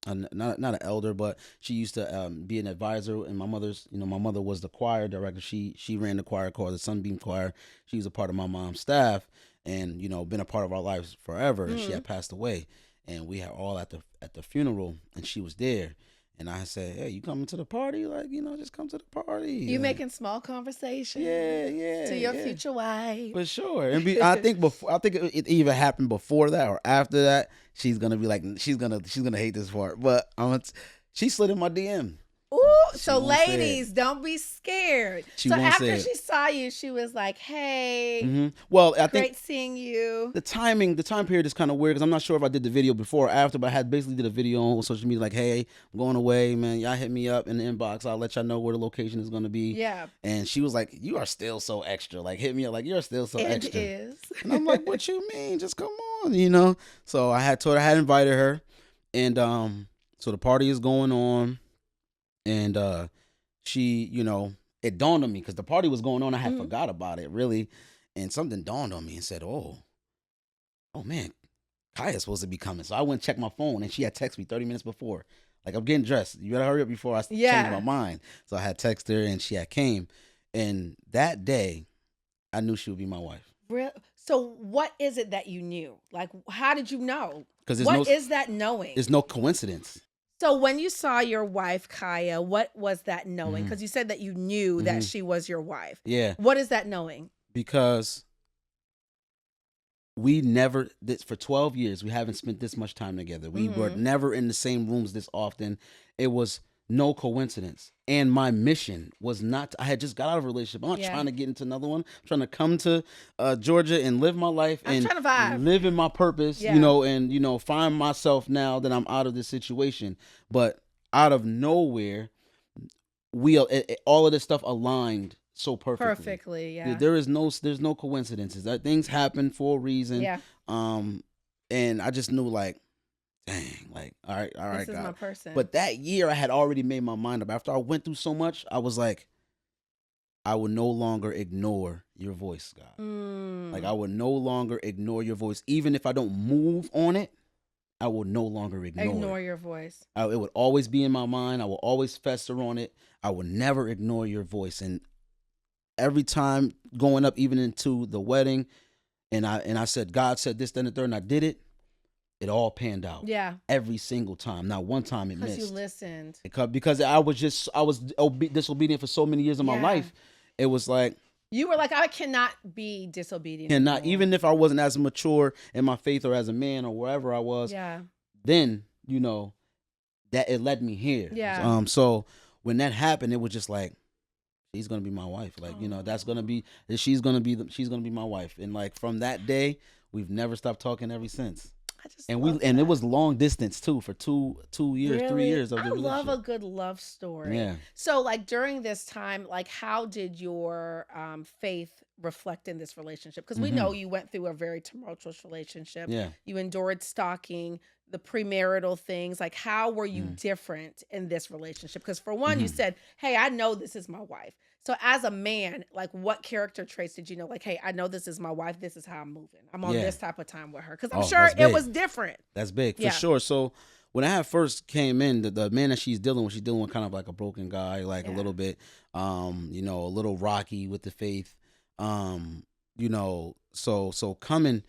not an elder, but she used to be an advisor. And my mother was the choir director. She ran the choir called the Sunbeam Choir. She was a part of my mom's staff, and, you know, been a part of our lives forever. And she had passed away, and we had all at the funeral, and she was there. And I said, hey, you coming to the party? Like, you know, just come to the party. You making small conversation. Yeah. To your future wife. For sure. And I think it either happened before that or after that. She's gonna be like, she's gonna hate this part. But she slid in my DM. Ooh, so ladies, don't be scared. So after she saw you, she was like, hey, well, I great think seeing you. The time period is kind of weird, because I'm not sure if I did the video before or after, but I had basically did a video on social media like, hey, I'm going away, man. Y'all hit me up in the inbox. I'll let y'all know where the location is going to be. Yeah. And she was like, you are still so extra. Like, hit me up like, you're still so extra. It is. And I'm like, what you mean? Just come on, you know? So I had invited her. And so the party is going on. And she, you know, it dawned on me, because the party was going on. I had forgot about it, really. And something dawned on me and said, oh, oh man, Kaya's supposed to be coming. So I went and checked my phone, and she had texted me 30 minutes before. Like, I'm getting dressed. You better hurry up before I change my Yeah. mind. So I had texted her, and she had came. And that day, I knew she would be my wife. So what is it that you knew? Like, how did you know? Because What is that knowing? there's no coincidence. So when you saw your wife, Kaya, what was that knowing? Mhm. Because you said that you knew that Mhm. she was your wife. Yeah, What is that knowing? because we never for 12 years we haven't spent this much time together. We were never in the same rooms this often. It was no coincidence. And my mission was not I had just got out of a relationship. I'm not Yeah. trying to get into another one. I'm trying to come to Georgia and live my life I'm and trying to vibe. live in my purpose, Yeah. you know, and find myself now that I'm out of this situation. But out of nowhere, all of this stuff aligned so perfectly. Yeah. There's no coincidences. That things happen for a reason. Yeah. And I just knew, like, dang, like, all right, This is God. my person. But that year I had already made my mind up. After I went through so much, I was like, I will no longer ignore your voice, God. Like, I will no longer ignore your voice. Even if I don't move on it, I will no longer ignore it. your voice. It would always be in my mind. I will always fester on it. I will never ignore your voice. And every time going up, even into the wedding, and I said, God said this, then the third, and I did it. It all panned out. Yeah. Every single time. Not one time it missed. Because you listened. Because I was disobedient for so many years of my life. It was like, you were like, I cannot be disobedient. and not anymore. even if I wasn't as mature in my faith or as a man or wherever I was. Yeah. Then that it led me here. Yeah. So when that happened, it was just like, she's gonna be my wife. Like, she's gonna be my wife. And like from that day, we've never stopped talking ever since. And it was long distance too for two years, really? 3 years of the I relationship. love a good love story. Yeah. So like during this time, like how did your faith reflect in this relationship? Because we know you went through a very tumultuous relationship. Yeah. You endured stalking, the premarital things. Like how were you different in this relationship? Because for one, you said, hey, I know this is my wife. So as a man, like what character traits did you know? Like, hey, I know this is my wife. This is how I'm moving. I'm on this type of time with her. Because I'm sure it was different. That's big, for sure. So when I first came in, the man that she's dealing with kind of like a broken guy, like a little bit, a little rocky with the faith. So coming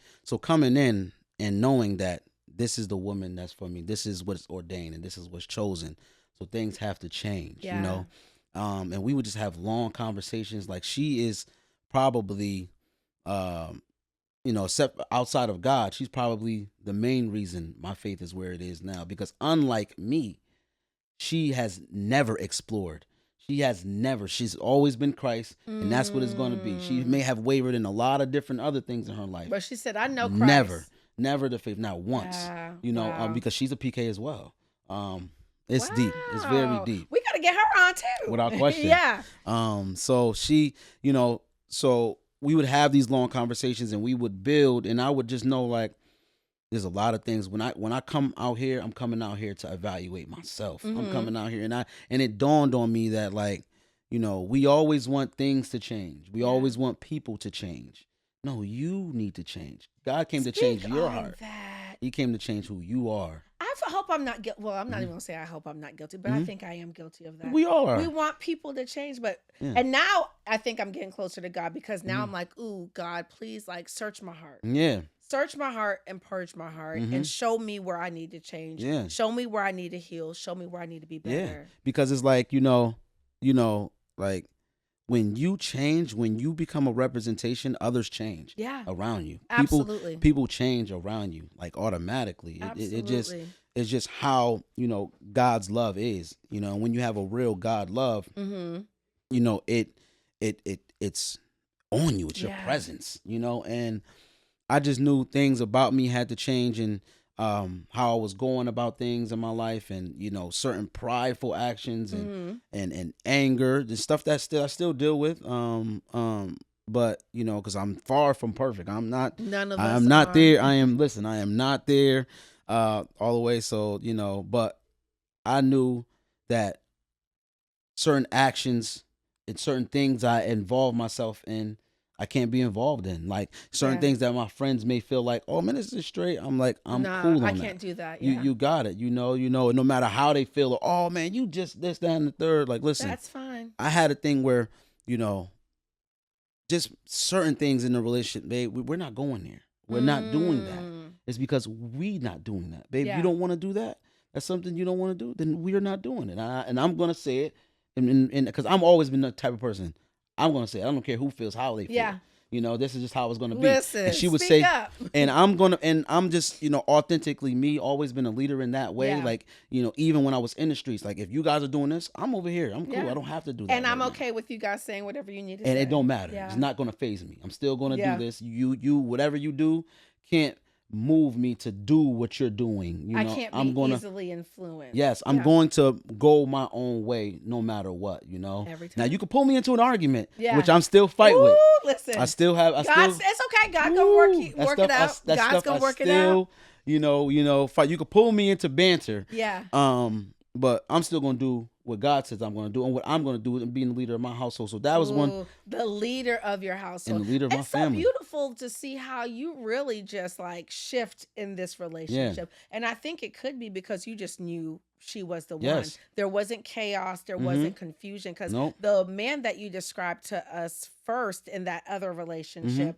in and knowing that this is the woman that's for me, this is what's ordained and this is what's chosen. So things have to change, and we would just have long conversations. Like she is probably, except outside of God, she's probably the main reason my faith is where it is now. Because unlike me, she has never explored. She's always been Christ, and that's what it's going to be. She may have wavered in a lot of different other things in her life. But she said, I know Christ. Never the faith, not once. Wow. Because she's a PK as well. It's deep. It's very deep. We got to get her on too. Without question. Yeah. So she, so we would have these long conversations and we would build, and I would just know, like, there's a lot of things when I come out here, I'm coming out here to evaluate myself. I'm coming out here and it dawned on me that, like, we always want things to change. We always want people to change. No, you need to change. God came to change your heart. He came to change who you are. I hope I'm not guilty. Well, I'm not even gonna say I hope I'm not guilty, but I think I am guilty of that. We all are. We want people to change, but and now I think I'm getting closer to God because now I'm like, ooh, God, please, like, search my heart. Yeah. Search my heart and purge my heart and show me where I need to change. Yeah. Show me where I need to heal. Show me where I need to be better. Yeah. Because it's like, like, when you change, when you become a representation, others change around you. Absolutely. People change around you, like, automatically. Absolutely. It's just how, God's love is, and when you have a real God love, it's on you. It's your presence, and I just knew things about me had to change, and how I was going about things in my life, and certain prideful actions and anger and stuff that I still deal with. But because I'm far from perfect. I'm not. None of us I'm not are. there. I am not there all the way. So but I knew that certain actions and certain things I involved myself in, I can't be involved in. Like certain Yeah. things that my friends may feel like, oh man, this is straight. I'm like, I'm Nah, cool I on can't that. do that. You Yeah. you got it. No matter how they feel, oh man, you just this, that, and the third. Like, listen, That's fine. I had a thing where, you know, just certain things in the relationship, babe, we're not going there. We're not doing that. Mm. It's because we not doing that, babe. You Yeah. don't want to do that. That's something you don't want to do. Then we're not doing it. And I'm gonna say it, and because I'm always been the type of person. I'm gonna say it. I don't care who feels how they feel. Yeah. This is just how it's gonna be. Listen, And she would speak say, up. and I'm just, authentically me, always been a leader in that way. Yeah. Like, even when I was in the streets, like if you guys are doing this, I'm over here. I'm cool. Yeah. I don't have to do that. And I'm right now. okay with you guys saying whatever you need to And say. it don't matter. Yeah. It's not gonna phase me. I'm still gonna Yeah. do this. You whatever you do can't move me to do what you're doing. I can't be I'm gonna easily influenced. Yes, I'm Yeah. going to go my own way no matter what, Every Now time. you can pull me into an argument, Yeah. which I'm still fight Ooh, with. listen. I still have It's okay. God gonna work it out. God's gonna work it out. Fight. You can pull me into banter. Yeah. But I'm still gonna do what God says I'm gonna do, and what I'm gonna do is being the leader of my household. So that was one, Ooh, the leader of your household. and the leader of my It's family. so beautiful to see how you really just like shift in this relationship. And I think it could be because you just knew she was the one. Yes. There wasn't chaos, there wasn't confusion. Because Nope. the man that you described to us first in that other relationship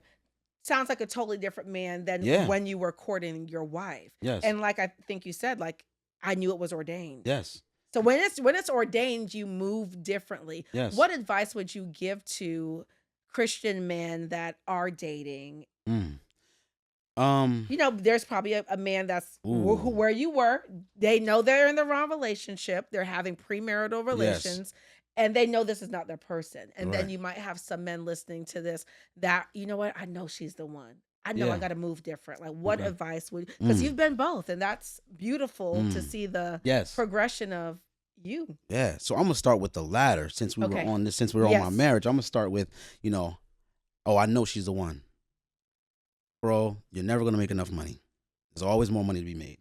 sounds like a totally different man than Yeah. when you were courting your wife. Yes. And like I think you said, like I knew it was ordained. Yes. So when it's ordained, you move differently. Yes. What advice would you give to Christian men that are dating? There's probably a man that's where you were. They know they're in the wrong relationship. They're having premarital relations. And they know this is not their person. And then Right. you might have some men listening to this that, you know what? I know she's the one. I know I Yeah. got to move different. Like, what Okay. advice would, because you've been both, and that's beautiful to see the Yes. progression of you. Yeah. So I'm gonna start with the latter since we Okay. were on this. Since we were on my Yes. marriage, I'm gonna start with, oh, I know she's the one. Bro, you're never gonna make enough money. There's always more money to be made.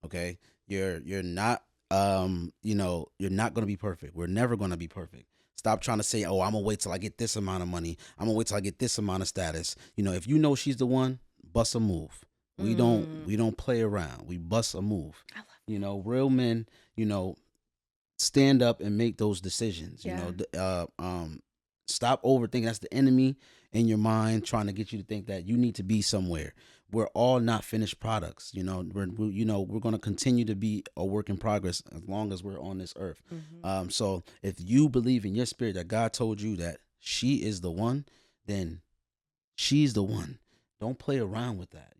Okay. You're not you're not gonna be perfect. We're never gonna be perfect. Stop trying to say, oh, I'm gonna wait till I get this amount of money. I'm gonna wait till I get this amount of status. If you know she's the one, bust a move. We don't play around. We bust a move. I love Real men, stand up and make those decisions. Yeah. Stop overthinking. That's the enemy in your mind trying to get you to think that you need to be somewhere. We're all not finished products. We're going to continue to be a work in progress as long as we're on this earth. So if you believe in your spirit that God told you that she is the one, then she's the one. Don't play around with that.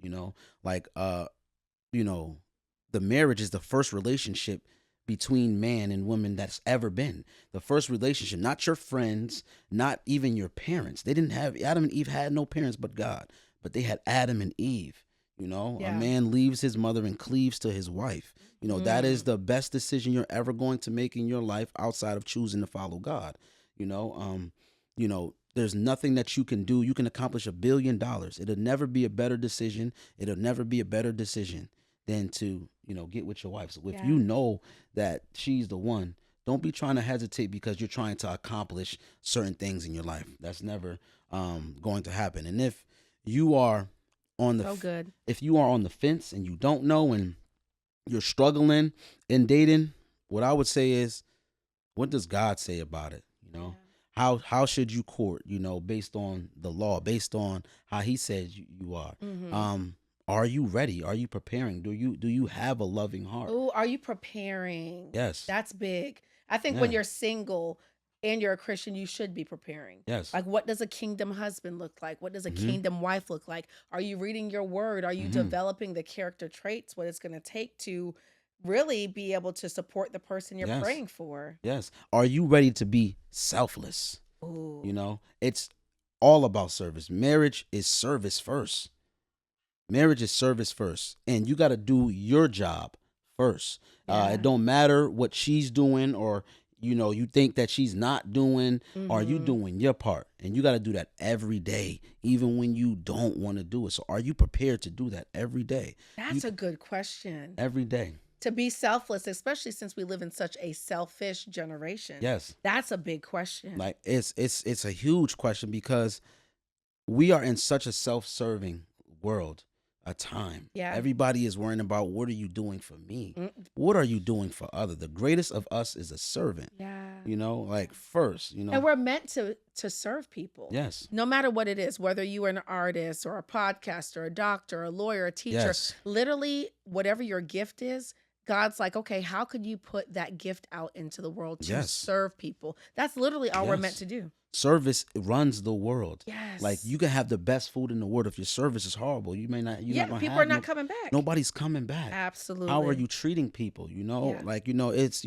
The marriage is the first relationship between man and woman that's ever been. The first relationship, not your friends, not even your parents. They didn't have, Adam and Eve had no parents but God, but they had Adam and Eve. A man leaves his mother and cleaves to his wife. That is the best decision you're ever going to make in your life outside of choosing to follow God. There's nothing that you can do. You can accomplish $1 billion. It'll never be a better decision. It'll never be a better decision than to, get with your wife. So if you know that she's the one, don't be trying to hesitate because you're trying to accomplish certain things in your life. That's never going to happen. And if you are on if you are on the fence and you don't know and you're struggling in dating, what I would say is, what does God say about it? How should you court? Based on the law, based on how He says you are. Are you ready? Are you preparing? Do you have a loving heart? Oh, are you preparing? Yes. That's big. I think when you're single and you're a Christian, you should be preparing. Yes. Like, what does a kingdom husband look like? What does a kingdom wife look like? Are you reading your word? Are you developing the character traits, what it's going to take to really be able to support the person you're praying for? Yes. Are you ready to be selfless? Ooh. It's all about service. Marriage is service first. Marriage is service first, and you got to do your job first. It don't matter what she's doing or you think that she's not doing. Are you doing your part? And you got to do that every day, even when you don't want to do it. So are you prepared to do that every day? That's a good question. Every day. To be selfless, especially since we live in such a selfish generation. Yes. That's a big question. Like it's a huge question because we are in such a self-serving world, a time. Yeah. Everybody is worrying about, what are you doing for me? Mm, What are you doing for other? The greatest of us is a servant. yeah. Like first, And we're meant to serve people. Yes. No matter what it is, whether you are an artist or a podcaster, a doctor, a lawyer, a teacher, Yes. literally whatever your gift is, God's like, okay, how could you put that gift out into the world to Yes. serve people? That's literally all we're meant Yes. to do. Service runs the world. Yes. Like, you can have the best food in the world. If your service is horrible, you're not gonna people have are not coming back. nobody's coming back. Absolutely. How are you treating people? Yeah. Like, it's,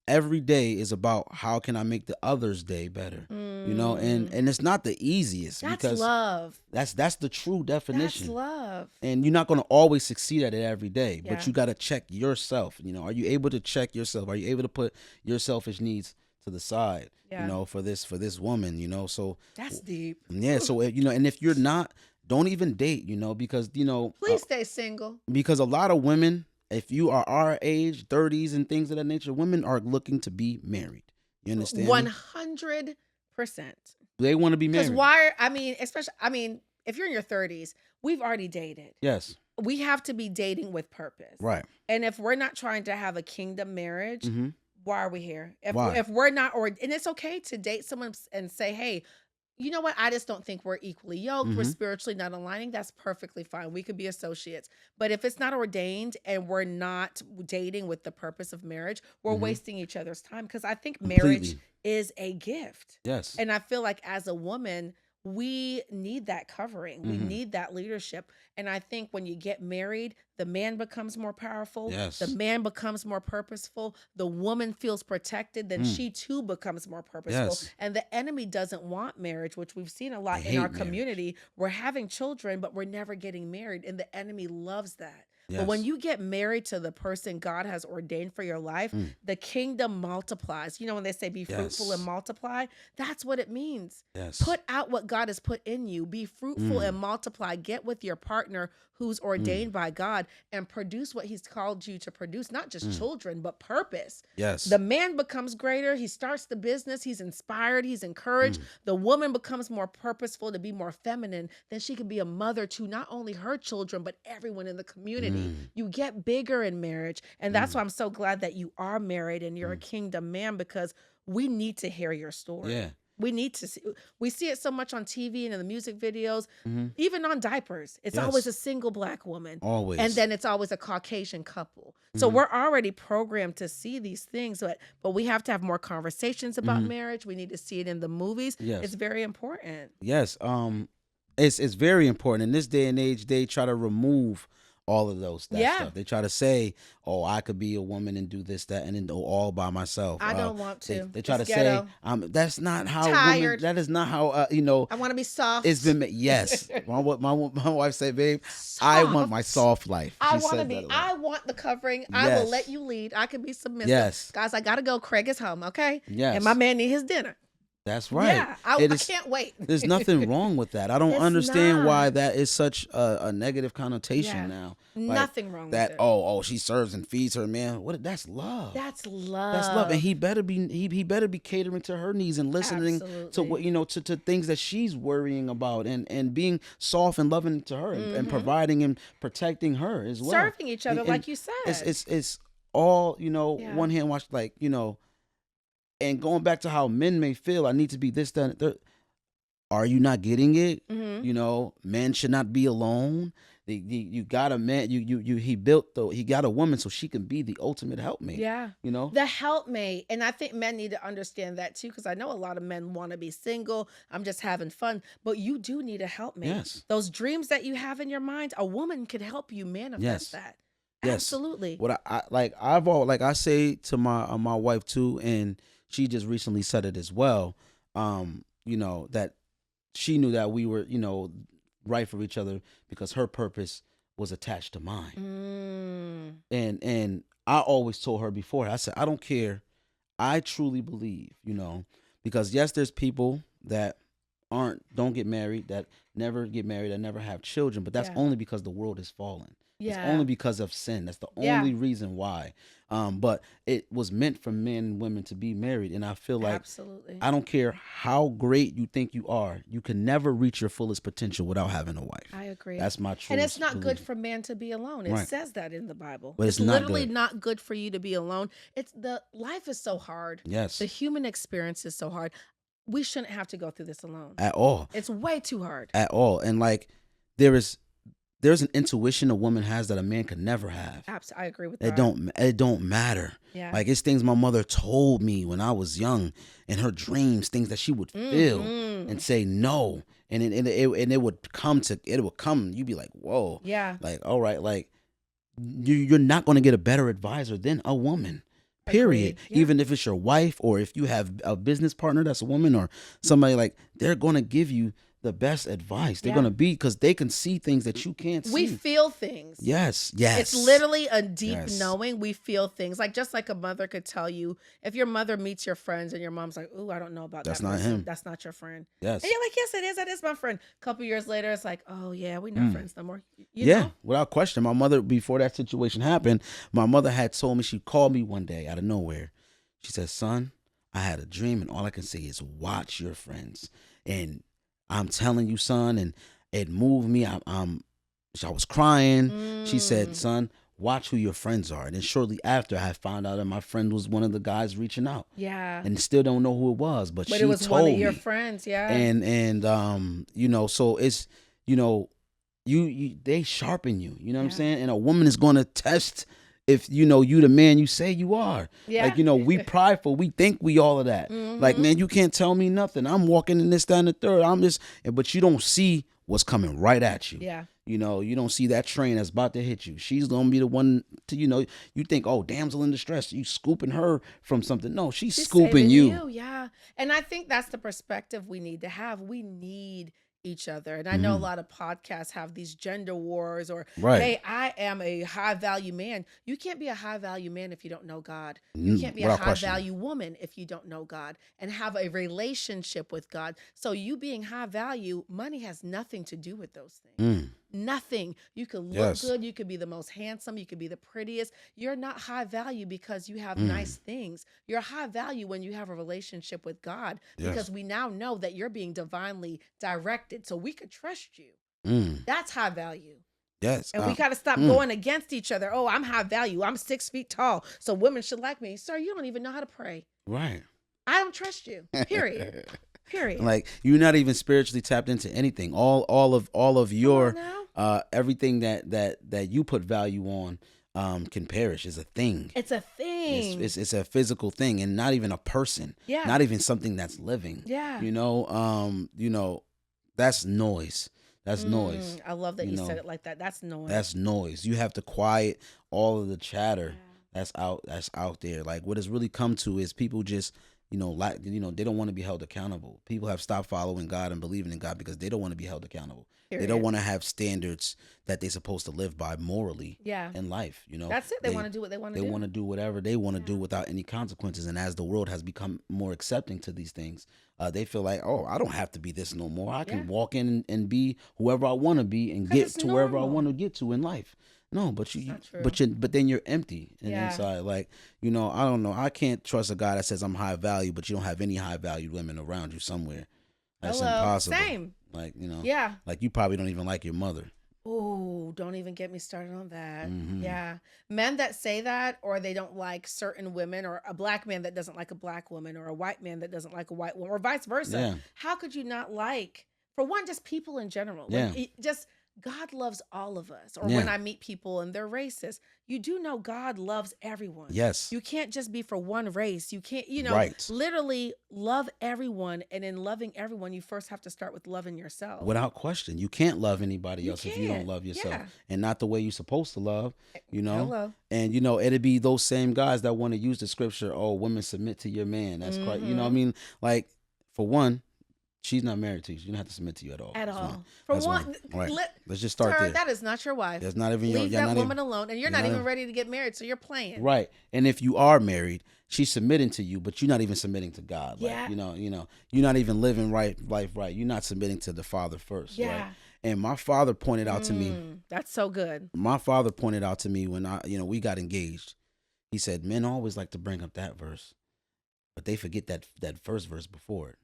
every day is about, how can I make the other's day better? And it's not the easiest. That's because love. That's the true definition. That's love. And you're not going to always succeed at it every day, Yeah. but you got to check yourself. Are you able to check yourself? Are you able to put your selfish needs to the side? Yeah. For this woman. So That's deep. yeah. So and if you're not, don't even date. Because Please stay single. because a lot of women, if you are our age, 30s and things of that nature, women are looking to be married. You understand? 100%. They want to be married. Because if you're in your 30s, we've already dated. Yes. We have to be dating with purpose. Right. And if we're not trying to have a kingdom marriage, Mm-hmm. why are we here? Why? If we're not, and it's okay to date someone and say, hey, you know what? I just don't think we're equally yoked. We're Mhm. spiritually not aligning. That's perfectly fine. We could be associates. But if it's not ordained and we're not dating with the purpose of marriage, we're Mhm. wasting each other's time. Because I think marriage Completely. is a gift. Yes. And I feel like as a woman, we need that covering. We Mhm. need that leadership. And I think when you get married, the man becomes more powerful. Yes. The man becomes more purposeful. The woman feels protected. Then she too becomes more purposeful. Yes. And the enemy doesn't want marriage, which we've seen a lot They in our hate marriage. community. We're having children, but we're never getting married. And the enemy loves that. Yes. But when you get married to the person God has ordained for your life, the kingdom multiplies. When they say be fruitful Yes. and multiply, that's what it means. Yes. Put out what God has put in you. Be fruitful and multiply. Get with your partner who's ordained by God and produce what he's called you to produce, not just children, but purpose. Yes. The man becomes greater. He starts the business. He's inspired. He's encouraged. The woman becomes more purposeful to be more feminine. Then she can be a mother to not only her children, but everyone in the community. You get bigger in marriage. And that's why I'm so glad that you are married and you're a kingdom man, because we need to hear your story. Yeah. We need to see. We see it so much on TV and in the music videos, Mhm. even on diapers. It's Yes. always a single Black woman. Always. And then it's always a Caucasian couple. So Mhm. we're already programmed to see these things, but we have to have more conversations about Mhm. marriage. We need to see it in the movies. Yes. It's very important. Yes. It's very important. In this day and age, they try to remove all of that Yeah. stuff. They try to say, "Oh, I could be a woman and do this, that, and then do all by myself." I don't want They, to. they try It's to ghetto. say, "That's not how Tired. women. That is not how I want to be soft. It's been. Yes, my wife said, "Babe, I want my soft life." I She want to says be. that a lot. I want the covering. I will Yes. let you lead. I can be submissive. Yes. Guys, I gotta go. Craig is home. Okay. Yes. And my man need his dinner. That's right. Yeah. I It is- can't wait. There's nothing wrong with that. I don't It's understand why not. that is such a negative connotation Yeah. now. Nothing wrong That with it. oh she serves and feeds her man. That's love. That's love. That's love, and he better be catering to her needs and listening to what to things that she's worrying about, and being soft and loving to her, and providing and protecting her as well. Serving each other, And like you said. it's all Yeah. one hand wash, and going back to how men may feel. I need to be this, that, and third. Are you not getting it? Mhm. Men should not be alone. You got a man. He got a woman so she can be the ultimate helpmate. Yeah. The helpmate. And I think men need to understand that too, because I know a lot of men want to be single. I'm just having fun. But you do need a helpmate. Yes. Those dreams that you have in your mind, a woman could help you manifest Yes. that. Yes. Absolutely. What I say to my wife too, and she just recently said it as well. That she knew that we were, right for each other because her purpose was attached to mine. And I always told her before, I said, I don't care. I truly believe, because yes, there's people that don't get married, that never get married, that never have children, but that's Yeah. only because the world is fallen. It's Yeah. only because of sin. That's the Yeah. only reason why. But it was meant for men and women to be married, and I feel like Absolutely. I don't care how great you think you are, you can never reach your fullest potential without having a wife. I agree. That's my truth. And it's not good for man to be alone. It Right. says that in the Bible. But It's it's not literally good. not good for you to be alone. It's the life is so hard. Yes. The human experience is so hard. We shouldn't have to go through this alone. At all. It's way too hard. At all. And like there's an intuition a woman has that a man could never have. Absolutely. I agree with that. It don't matter. Yeah. Like it's things my mother told me when I was young, in her dreams, things that she would feel and say no, and it would come. You'd be like, whoa. Yeah. Like, all right, like you're not going to get a better advisor than a woman. Period. Yeah. Even if it's your wife or if you have a business partner that's a woman or somebody, like they're going to give you the best advice. They're going to be, because they can see things that you can't see. We feel things. Yes. It's literally a deep knowing. We feel things. Like just like a mother could tell you, if your mother meets your friends and your mom's like, "Ooh, I don't know about That's that not person. him. That's not your friend." Yes. And you're like, "Yes, it is. That is my friend." A couple years later, it's like, "Oh yeah, we not friends no more." You know? Without question. My mother, before that situation happened, my mother had told me, she called me one day out of nowhere. She said, "Son, I had a dream and all I can say is watch your friends. And I'm telling you, son," and it moved me. I was crying. She said, "Son, watch who your friends are." And then shortly after, I found out that my friend was one of the guys reaching out. Yeah. And still don't know who it was, but she it was told one of your me. friends, yeah. And you know, so it's, you know, you they sharpen you. You know what I'm saying? And a woman is going to test if you know you the man you say you are. Yeah. Like, you know, we prideful. We think we all of that. Like, man, you can't tell me nothing. I'm walking in this, that, and the third. But you don't see what's coming right at you. Yeah. You know, you don't see that train that's about to hit you. She's going to be the one to, you know, you think, oh, damsel in distress. You scooping her from something. No, she's scooping saving you. Yeah. And I think that's the perspective we need to have. We need each other. And I know a lot of podcasts have these gender wars or, hey, I am a high value man. You can't be a high value man if you don't know God. You can't be a high value woman if you don't know God and have a relationship with God. So you being high value, money has nothing to do with those things. Nothing. You could look good. You could be the most handsome. You could be the prettiest. You're not high value because you have nice things. You're high value when you have a relationship with God, because we now know that you're being divinely directed, so we could trust you. That's high value. Yes. And we got to stop going against each other. Oh, I'm high value. I'm 6 feet tall, so women should like me. Sir, you don't even know how to pray. Right. I don't trust you. Period. Period. Like, you're not even spiritually tapped into anything. All of your everything that you put value on can perish. Is a thing. It's a thing. It's a physical thing, and not even a person. Yeah. Not even something that's living. Yeah. You know, that's noise. That's noise. I love that you said it like that. That's noise. That's noise. You have to quiet all of the chatter that's out there. Like, what it's really come to is people just, they don't want to be held accountable. People have stopped following God and believing in God because they don't want to be held accountable. Period. They don't want to have standards that they're supposed to live by morally in life. You know, that's it. They want to do what they want to do. They want to do whatever they want to do without any consequences. And as the world has become more accepting to these things, they feel like, oh, I don't have to be this no more. I can walk in and be whoever I want to be and get to wherever I want to get to in life. No, but but then you're empty inside. Like, I don't know. I can't trust a guy that says I'm high value, but you don't have any high valued women around you somewhere. That's impossible. Same. Like, like you probably don't even like your mother. Oh, don't even get me started on that. Yeah. Men that say that, or they don't like certain women, or a black man that doesn't like a black woman, or a white man that doesn't like a white woman, or vice versa. Yeah. How could you not like, for one, just people in general? Like, God loves all of us. Or when I meet people and they're racist, you do know God loves everyone. Yes. You can't just be for one race. You can't, Right. literally love everyone. And in loving everyone, you first have to start with loving yourself. Without question. You can't love anybody else if you don't love yourself. And not the way you're supposed to love, Hello. And, it'd be those same guys that want to use the scripture, oh, women submit to your man. That's quite, I mean, like, for one, She's not married to you. She don't have to submit to you at all. At That's one. all. For That's one, one. All right. let, Let's just start sir, there. that is not your wife. That's not even Leave you're that not woman even, alone, and you're not even ready to get married, so you're playing. right. And if you are married, she's submitting to you, but you're not even submitting to God. Like, Yeah. you're not even living life right. You're not submitting to the Father first. Yeah. Right? And my father pointed out to me. That's so good. My father pointed out to me when we got engaged. He said, men always like to bring up that verse, but they forget that first verse before it.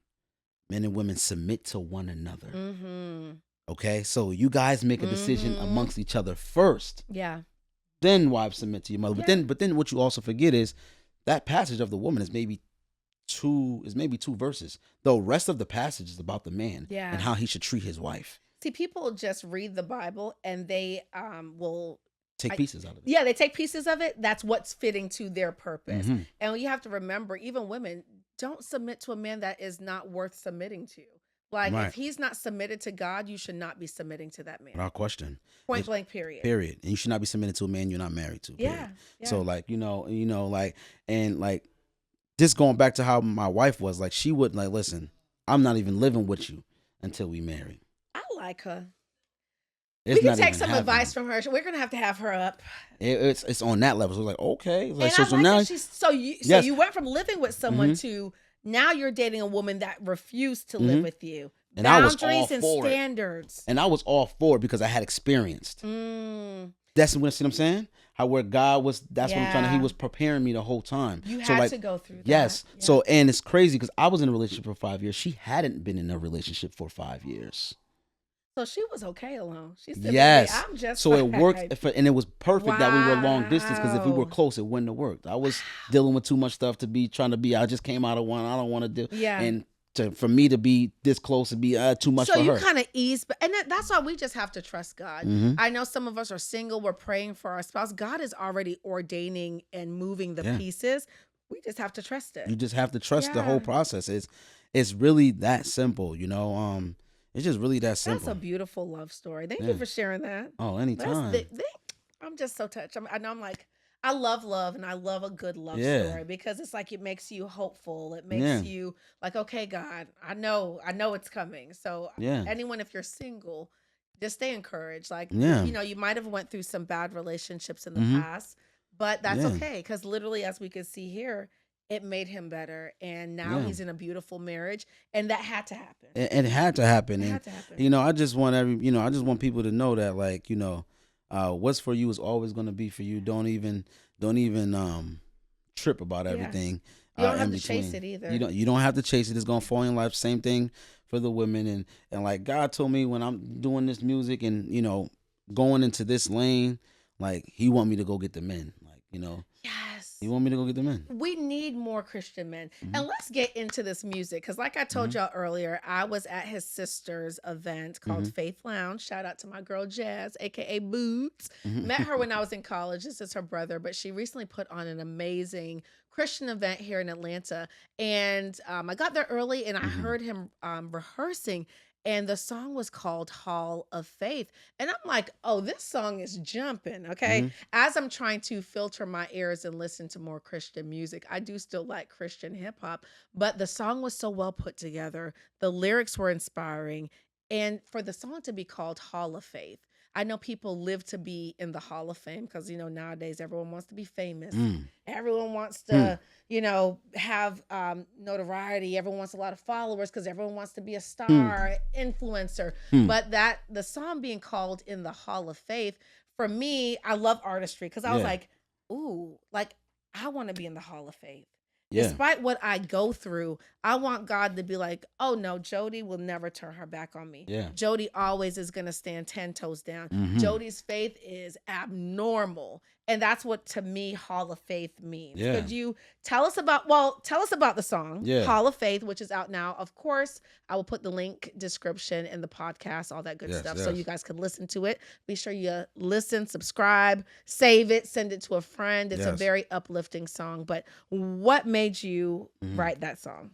Men and women submit to one another. Mm-hmm. Okay, so you guys make a decision amongst each other first. Yeah. Then wives submit to your mother. Yeah. But then what you also forget is that passage of the woman is maybe two verses. The rest of the passage is about the man and how he should treat his wife. See, people just read the Bible and they will take pieces out of it. Yeah, they take pieces of it. That's what's fitting to their purpose. And you have to remember, even women, don't submit to a man that is not worth submitting to. Like, if he's not submitted to God, you should not be submitting to that man. Without question. Point blank, period. Period. And you should not be submitted to a man you're not married to. Period. Yeah. So, like, just going back to how my wife was, like, she wouldn't, like, listen, I'm not even living with you until we marry. I like her. It's we can take some advice from her. We're gonna have her up. It's on that level. So it's like, okay. Like, and so now you went from living with someone to now you're dating a woman that refused to live with you. And boundaries I was all and for standards. And I was all for it because I had experienced. That's what, see what I'm saying? How where God was, that's what I'm trying to, he was preparing me the whole time. You had to go through that. Yes. Yeah. So, and it's crazy because I was in a relationship for 5 years. She hadn't been in a relationship for 5 years. So she was okay alone. She said, yes. I'm just so fine. It worked, and it was perfect that we were long distance because if we were close, it wouldn't have worked. I was dealing with too much stuff to be trying to be. I just came out of one. I don't want to do. Yeah. And for me to be this close would be too much for her. So you kind of ease, and that's why we just have to trust God. I know some of us are single. We're praying for our spouse. God is already ordaining and moving the pieces. We just have to trust it. You just have to trust the whole process. It's really that simple, It's just really that simple. That's a beautiful love story. Thank you for sharing that. Oh, anytime. I'm just so touched. I love love, and I love a good love story because it's like it makes you hopeful. It makes you like, okay, God, I know it's coming. So anyone, if you're single, just stay encouraged. Like, you might have went through some bad relationships in the past, but that's okay because literally, as we can see here, it made him better, and now he's in a beautiful marriage, and that had to happen. It had to happen. It had to happen. I just want people to know that, like, what's for you is always going to be for you. Don't even trip about everything. You don't have to chase it either. You don't have to chase it. It's going to fall in life. Same thing for the women, and like God told me when I'm doing this music and going into this lane, like he want me to go get the men, like Yes. You want me to go get the men? We need more Christian men. And let's get into this music. Because like I told y'all earlier, I was at his sister's event called Faith Lounge. Shout out to my girl Jazz, a.k.a. Boots. Met her when I was in college. This is her brother. But she recently put on an amazing Christian event here in Atlanta. And I got there early and I heard him rehearsing. And the song was called Hall of Faith. And I'm like, oh, this song is jumping, okay? As I'm trying to filter my ears and listen to more Christian music, I do still like Christian hip hop, but the song was so well put together. The lyrics were inspiring. And for the song to be called Hall of Faith, I know people live to be in the Hall of Fame because, nowadays everyone wants to be famous. Everyone wants to, have notoriety. Everyone wants a lot of followers because everyone wants to be a star, influencer. But the song being called in the Hall of Faith, for me, I love artistry because I was like, ooh, like I want to be in the Hall of Faith. Despite what I go through, I want God to be like, oh no, Jody will never turn her back on me. Jody always is going to stand 10 toes down. Jody's faith is abnormal. And that's what, to me, Hall of Faith means. Could you tell us about the song, Hall of Faith, which is out now. Of course, I will put the link description in the podcast, all that good stuff, so you guys can listen to it. Be sure you listen, subscribe, save it, send it to a friend. It's a very uplifting song. But what made you write that song?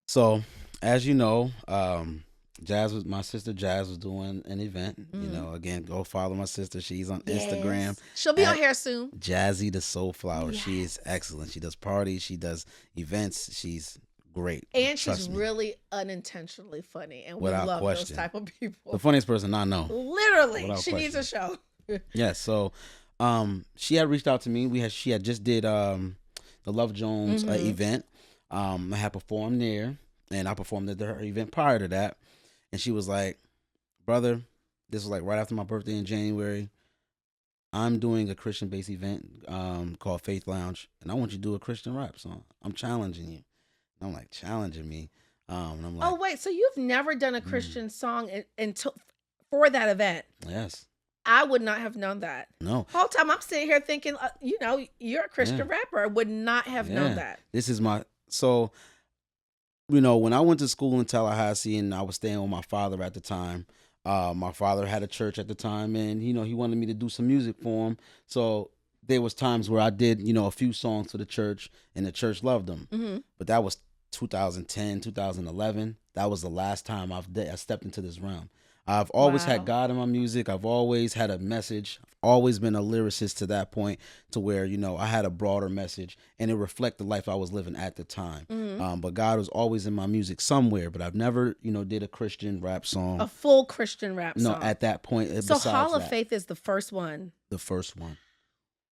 So, as you know, my sister Jazz was doing an event. Again, go follow my sister. She's on Instagram. She'll be on here soon. Jazzy the Soul Flower. She is excellent. She does parties. She does events. She's great. And she's Trust me, really unintentionally funny, and we without love those question. type of The people. funniest person I know, Literally, without she needs a question. show. Yes. So, she had reached out to me. She had just did the Love Jones Mm-hmm. event. I had performed there, and I performed at her event prior to that. And she was like, "Brother, this was like right after my birthday in January. I'm doing a Christian based event called Faith Lounge, and I want you to do a Christian rap song. I'm challenging you." And I'm like, challenging me. And I'm Oh like, wait, so you've never done a mm, Christian song until for that event? yes, I would not have known that. no, Whole time I'm sitting here thinking, you're a yeah, Christian rapper. I would not have known yeah. that. This is my so when I went to school in Tallahassee and I was staying with my father at the time, my father had a church at the time, and he wanted me to do some music for him. So there was times where I did a few songs for the church, and the church loved them. Mm-hmm. But that was 2010, 2011. That was the last time I stepped into this realm. I've always had Wow. God in my music. I've always had a message. I've always been a lyricist to that point, to where I had a broader message, and it reflected the life I was living at the time. Mm-hmm. But God was always in my music somewhere. But I've never did a Christian rap A song. full Christian rap No, song. at that point. So Besides Hall of that, Faith is the first one. the first one.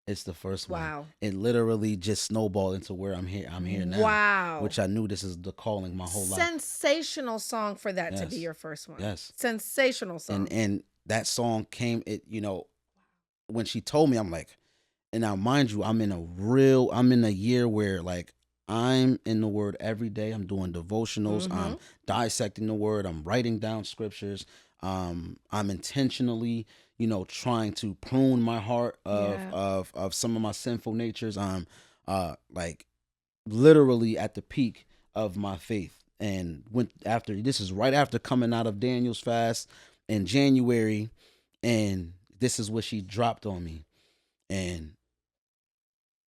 It's the first one. Wow. It literally just snowballed into where I'm here. I'm here now. Wow. Which I knew this is the calling my whole life. Sensational song for that to be Yes. your first one. Yes. Sensational song. And that song came. When she told me, I'm like, and now mind you, I'm in a year where like I'm in the Word every day. I'm doing devotionals. Mm-hmm. I'm dissecting the Word. I'm writing down scriptures. I'm intentionally, trying to prune my heart Yeah. of some of my sinful natures. I'm like literally at the peak of my faith. And this is right after coming out of Daniel's fast in January, and this is what she dropped on me. And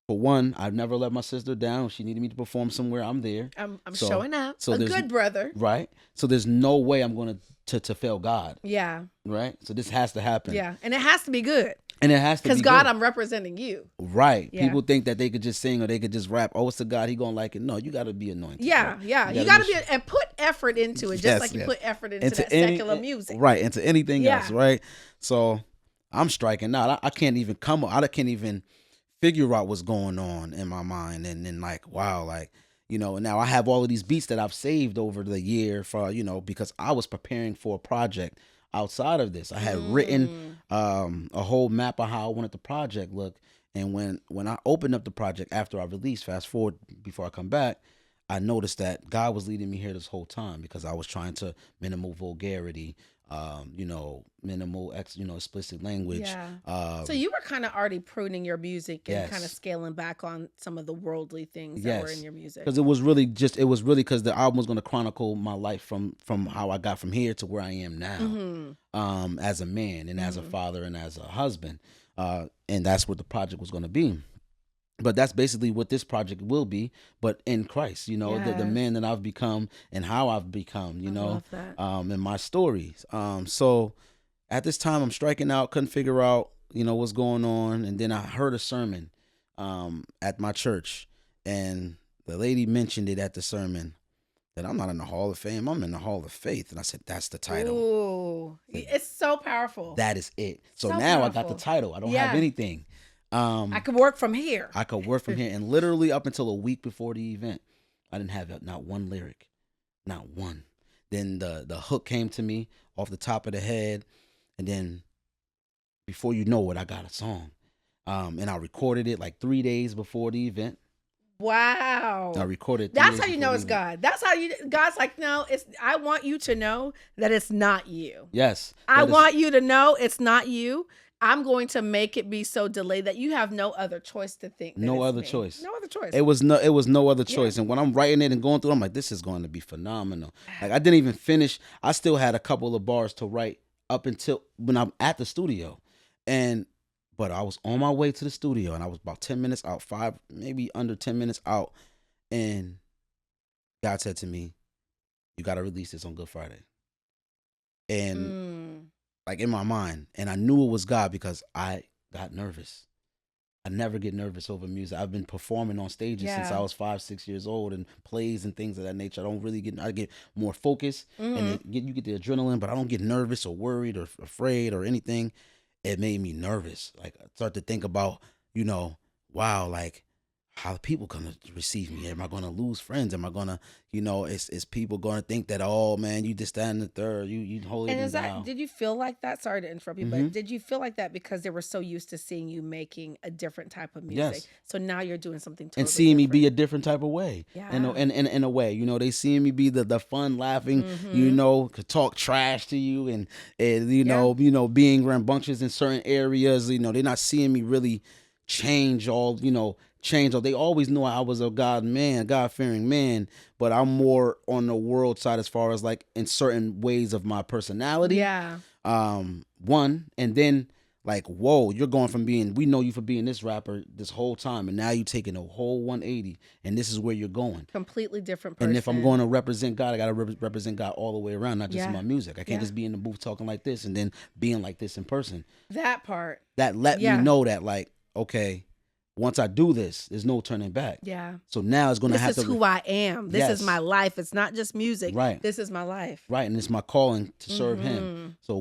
for one, I've never let my sister down. If she needed me to perform somewhere, I'm there. I'm So- showing up. so A there's- good brother. Right? So there's no way I'm going to fail God. Yeah. Right? So this has to happen. Yeah. And it has to be good. And it has to be Because God, good. I'm representing you. Right. Yeah. People think that they could just sing or they could just rap. Oh, it's to God. He going to like it. No, you got to be anointed. Yeah. right? Yeah. You gotta got to be, and put effort into it, just Yes, like you yes. put effort into Into that any- secular music. Right. Into anything Yeah. else. Right. So I'm striking out. I can't even I can't even figure out what's going on in my mind. And then like, wow, like, now I have all of these beats that I've saved over the year for, because I was preparing for a project outside of this. I had written a whole map of how I wanted the project look. And when I opened up the project after I released, fast forward before I come back, I noticed that God was leading me here this whole time, because I was trying to minimal vulgarity, minimal explicit language. Yeah. So you were kind of already pruning your music and Yes. kind of scaling back on some of the worldly things that were Yes. in your music. Because it was really because the album was going to chronicle my life from how I got from here to where I am now, Mm-hmm. as a man and as a father and as a husband, and that's what the project was going to be. But that's basically what this project will be, but in Christ, the Yes. man that I've become and how I've become, I love that. and my stories. So at this time I'm striking out, couldn't figure out, what's going on. And then I heard a sermon at my church, and the lady mentioned it at the sermon that I'm not in the Hall of Fame, I'm in the Hall of Faith. And I said, that's the title. Ooh, it's so powerful. That is it. So So now I got powerful. the title. I don't Yeah. have anything. I could work from here. I could work from here. And literally up until a week before the event, I didn't have not one lyric. Not one. Then the hook came to me off the top of the head. And then before you know it, I got a song. And I recorded it like 3 days before the event. Wow. I recorded. 3 That's days how you before know the it's event. God. That's how God's like, no, I want you to know that it's not you. Yes. I that is- want you to know it's not you. I'm going to make it be so delayed that you have no other choice to think. That No it's other me. choice. No other choice. It was no other Yeah. choice. And when I'm writing it and going through, I'm like, this is going to be phenomenal. Like I didn't even finish. I still had a couple of bars to write up until when I'm at the studio. But I was on my way to the studio, and I was about 10 minutes out, maybe under 10 minutes out. And God said to me, you got to release this on Good Friday. And like in my mind, and I knew it was God because I got nervous. I never get nervous over music. I've been performing on stages since I was 5, 6 years old, and plays and things of that nature. I don't really get. I get more focused, and you get the adrenaline, but I don't get nervous or worried or afraid or anything. It made me nervous. Like I start to think about, wow, like how people gonna receive me? Am I gonna lose friends? Am I gonna, is people gonna think that, oh man, you just stand in the third, you hold And it is that, down? did you feel like that? Sorry to interrupt you, Mm-hmm. but did you feel like that because they were so used to seeing you making a different type of music? Yes. So now you're doing something And totally seeing me be a different. different type of way, Yeah. in a way, they seeing me be the fun, laughing, could talk trash to you, and being rambunctious in certain areas. They're not seeing me really change all. They always knew I was a God-fearing man, but I'm more on the world side as far as like in certain ways of my personality. Yeah. One, and then like, whoa, you're going from we know you for being this rapper this whole time, and now you taking a whole 180, and this is where you're going. Completely different person. And if I'm going to represent God, I got to represent God all the way around, not just in Yeah. my music. I can't Yeah. just be in the booth talking like this and then being like this in person. That part. That let Yeah. me know that, like, okay, once I do this, there's no turning back. Yeah. So now it's going to have This to. is who I am. This is Yes. my life. It's not just music. Right. This is my life. Right, and it's my calling to serve Mm-hmm. him. So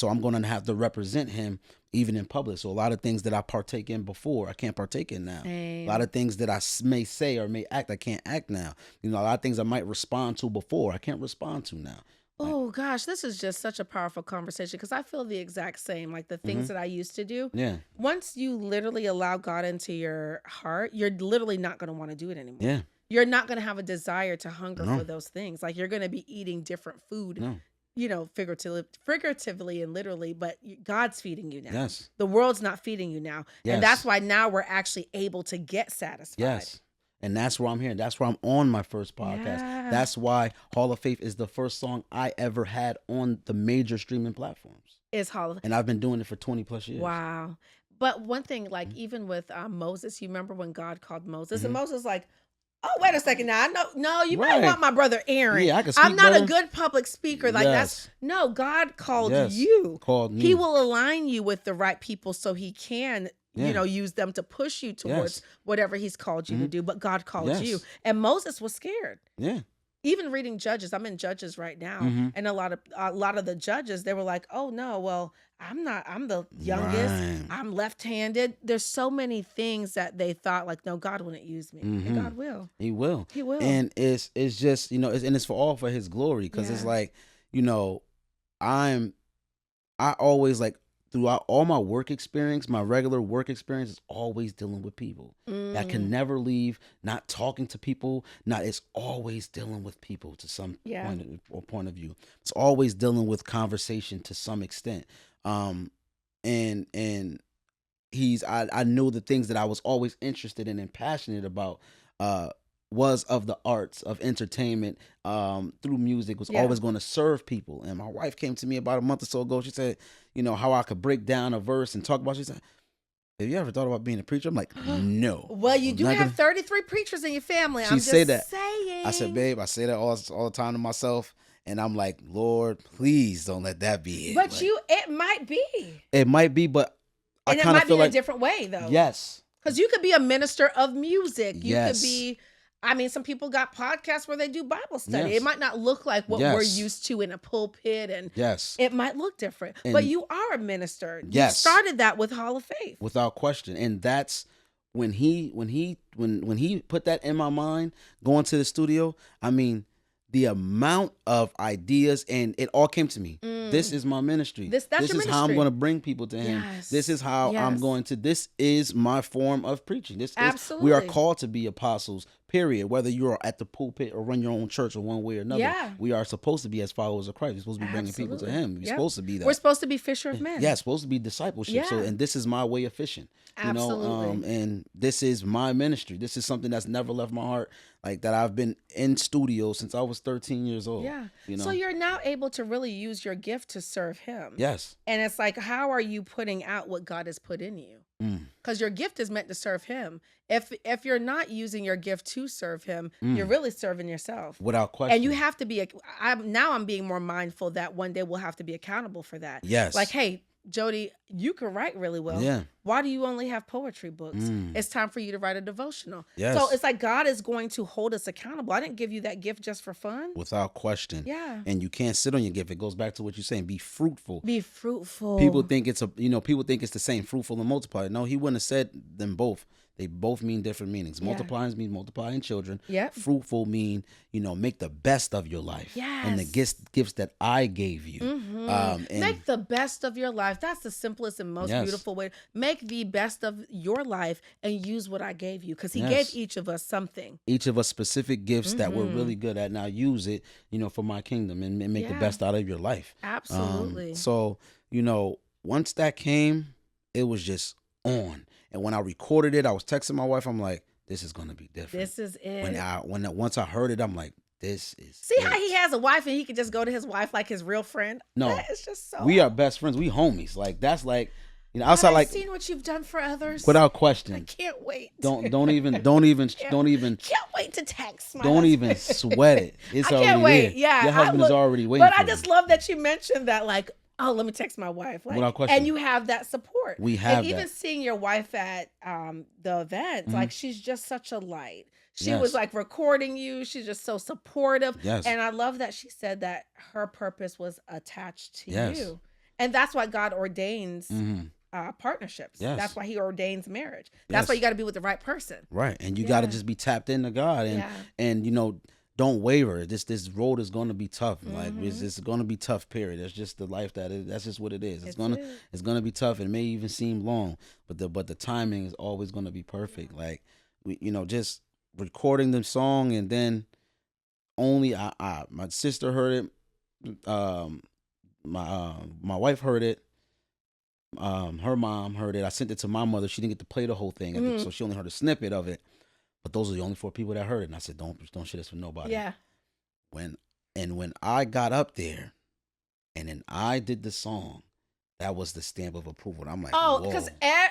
I'm going to have to represent him even in public. So a lot of things that I partake in before, I can't partake in now. Same. A lot of things that I may say or may act, I can't act now. A lot of things I might respond to before, I can't respond to now. Oh gosh, this is just such a powerful conversation because I feel the exact same. Like the things that I used to do. Yeah, Once you literally allow God into your heart, you're literally not going to want to do it anymore. yeah, You're not going to have a desire to hunger No. for those things. Like you're going to be eating different food, no, figuratively and literally, but God's feeding you now. yes, The world's not feeding you now. Yes. And that's why now we're actually able to get satisfied. yes. And that's where I'm here. That's where I'm on my first podcast. Yeah. That's why Hall of Faith is the first song I ever had on the major streaming platforms. Is Hall of And I've been doing it for 20 plus years. Wow. But one thing, like even with Moses, you remember when God called Moses, and Moses like, oh, wait a second now. No, you might Right. want my brother Aaron. Yeah, I can speak I'm not better. a good public speaker. Like Yes. no, God called Yes. you. Called me. He will align you with the right people so he can, Yeah. use them to push you towards Yes. whatever he's called you to do. But God called Yes. you. And Moses was scared. Yeah. Even reading Judges, I'm in Judges right now, and a lot of the judges, they were like, "Oh no, well, I'm the youngest. Right. I'm left-handed." There's so many things that they thought like, "No, God wouldn't use me," and God will. He will. He will. And it's just, it's for all for his glory. Because it's Yeah. like, I always like throughout all my work experience, my regular work experience is always dealing with people. I can never leave, not talking to people. It's always dealing with people to some Yeah. point of view. It's always dealing with conversation to some extent. And I knew the things that I was always interested in and passionate about was of the arts of entertainment through music, was Yeah. always going to serve people. And my wife came to me about a month or so ago. She said, how I could break down a verse and talk about it. She said, have you ever thought about being a preacher? I'm like, no. Well, you I'm do not have gonna- 33 preachers in your family. She I'm just said that. saying. I said, babe, I say that all the time to myself. And I'm like, Lord, please don't let that be it. But Like, it might be. it might be, but I And it kind of might be feel in a like, different way, though. yes. Because you could be a minister of music. You Yes. could be, some people got podcasts where they do Bible study. Yes. It might not look like what we're Yes. used to in a pulpit, and Yes. it might look different. And- But you are a minister. You Yes. started that with Hall of Faith. Without question. And that's when he put that in my mind, going to the studio, the amount of ideas, and it all came to me. This is my ministry. That's this your is how I'm ministry. going to bring people to him. Yes. This is how I'm Yes. going to. This is my form of preaching. We are Absolutely. called to be apostles. Period. Whether you're at the pulpit or run your own church or one way or another, Yeah. we are supposed to be as followers of Christ. We're supposed to be bringing people to Absolutely. Him. We're Yep. supposed to be that. We're supposed to be fisher of men. Yeah, it's supposed to be discipleship. So, Yeah. and this is my way of fishing. Absolutely. And this is my ministry. This is something that's never left my heart. Like that, I've been in studio since I was 13 years old. Yeah. You know? So you're now able to really use your gift to serve him. Yes. And it's like, how are you putting out what God has put in you? Because your gift is meant to serve him. If you're not using your gift to serve him, you're really serving yourself. Without question. And you have to be. I'm being more mindful that one day we'll have to be accountable for that. Yes. Like, hey, Jody, you can write really well. Yeah. Why do you only have poetry books? It's time for you to write a devotional. So it's like God is going to hold us accountable. I didn't give you that gift just for fun. Without question. Yeah. And you can't sit on your gift. It goes back to what you're saying. Be fruitful. Be fruitful. People think it's people think it's the same, fruitful and multiply. No, he wouldn't have said them both. They both mean different meanings. Multiplying means multiplying children. Yep. Fruitful mean, make the best of your life. Yes. And the gifts that I gave you. And make the best of your life. That's the simplest and most beautiful way. Make the best of your life and use what I gave you, because he gave each of us something. Each of us specific gifts that we're really good at. Now use it, for my kingdom and make the best out of your life. Absolutely. So, once that came, it was just on. And when I recorded it, I was texting my wife. I'm like, this is going to be different. This is it. Once I heard it, I'm like, this is See how he has a wife and he could just go to his wife like his real friend? No. It's just so. We are best friends. We homies. Like, that's like, outside, like, I've seen what you've done for others. Without question. I can't wait. Don't even. Can't wait to text my Don't husband. even sweat it. It's I already can't wait. there. Yeah. Your husband is already waiting. But I just love that you mentioned that, like, oh, let me text my wife. Like, without question. And you have that support. We have and even that. seeing your wife at the events, like, she's just such a light. She Yes. was like recording you. She's just so supportive. Yes. And I love that she said that her purpose was attached to Yes. you. And that's why God ordains partnerships. Yes. That's why he ordains marriage. That's why you got to be with the right person. Right. And you got to just be tapped into God. And don't waver. This road is going to be tough. Like, it's going to be tough, period. That's just the life that's just what it is. It's going to be tough. It may even seem long, but the timing is always going to be perfect. Like, just recording the song, and then only my sister heard it. My wife heard it. Her mom heard it. I sent it to my mother. She didn't get to play the whole thing, so she only heard a snippet of it. But those are the only 4 people that heard it. And I said, don't share this with nobody. Yeah. When I got up there, and then I did the song, that was the stamp of approval. And I'm like, oh, whoa. because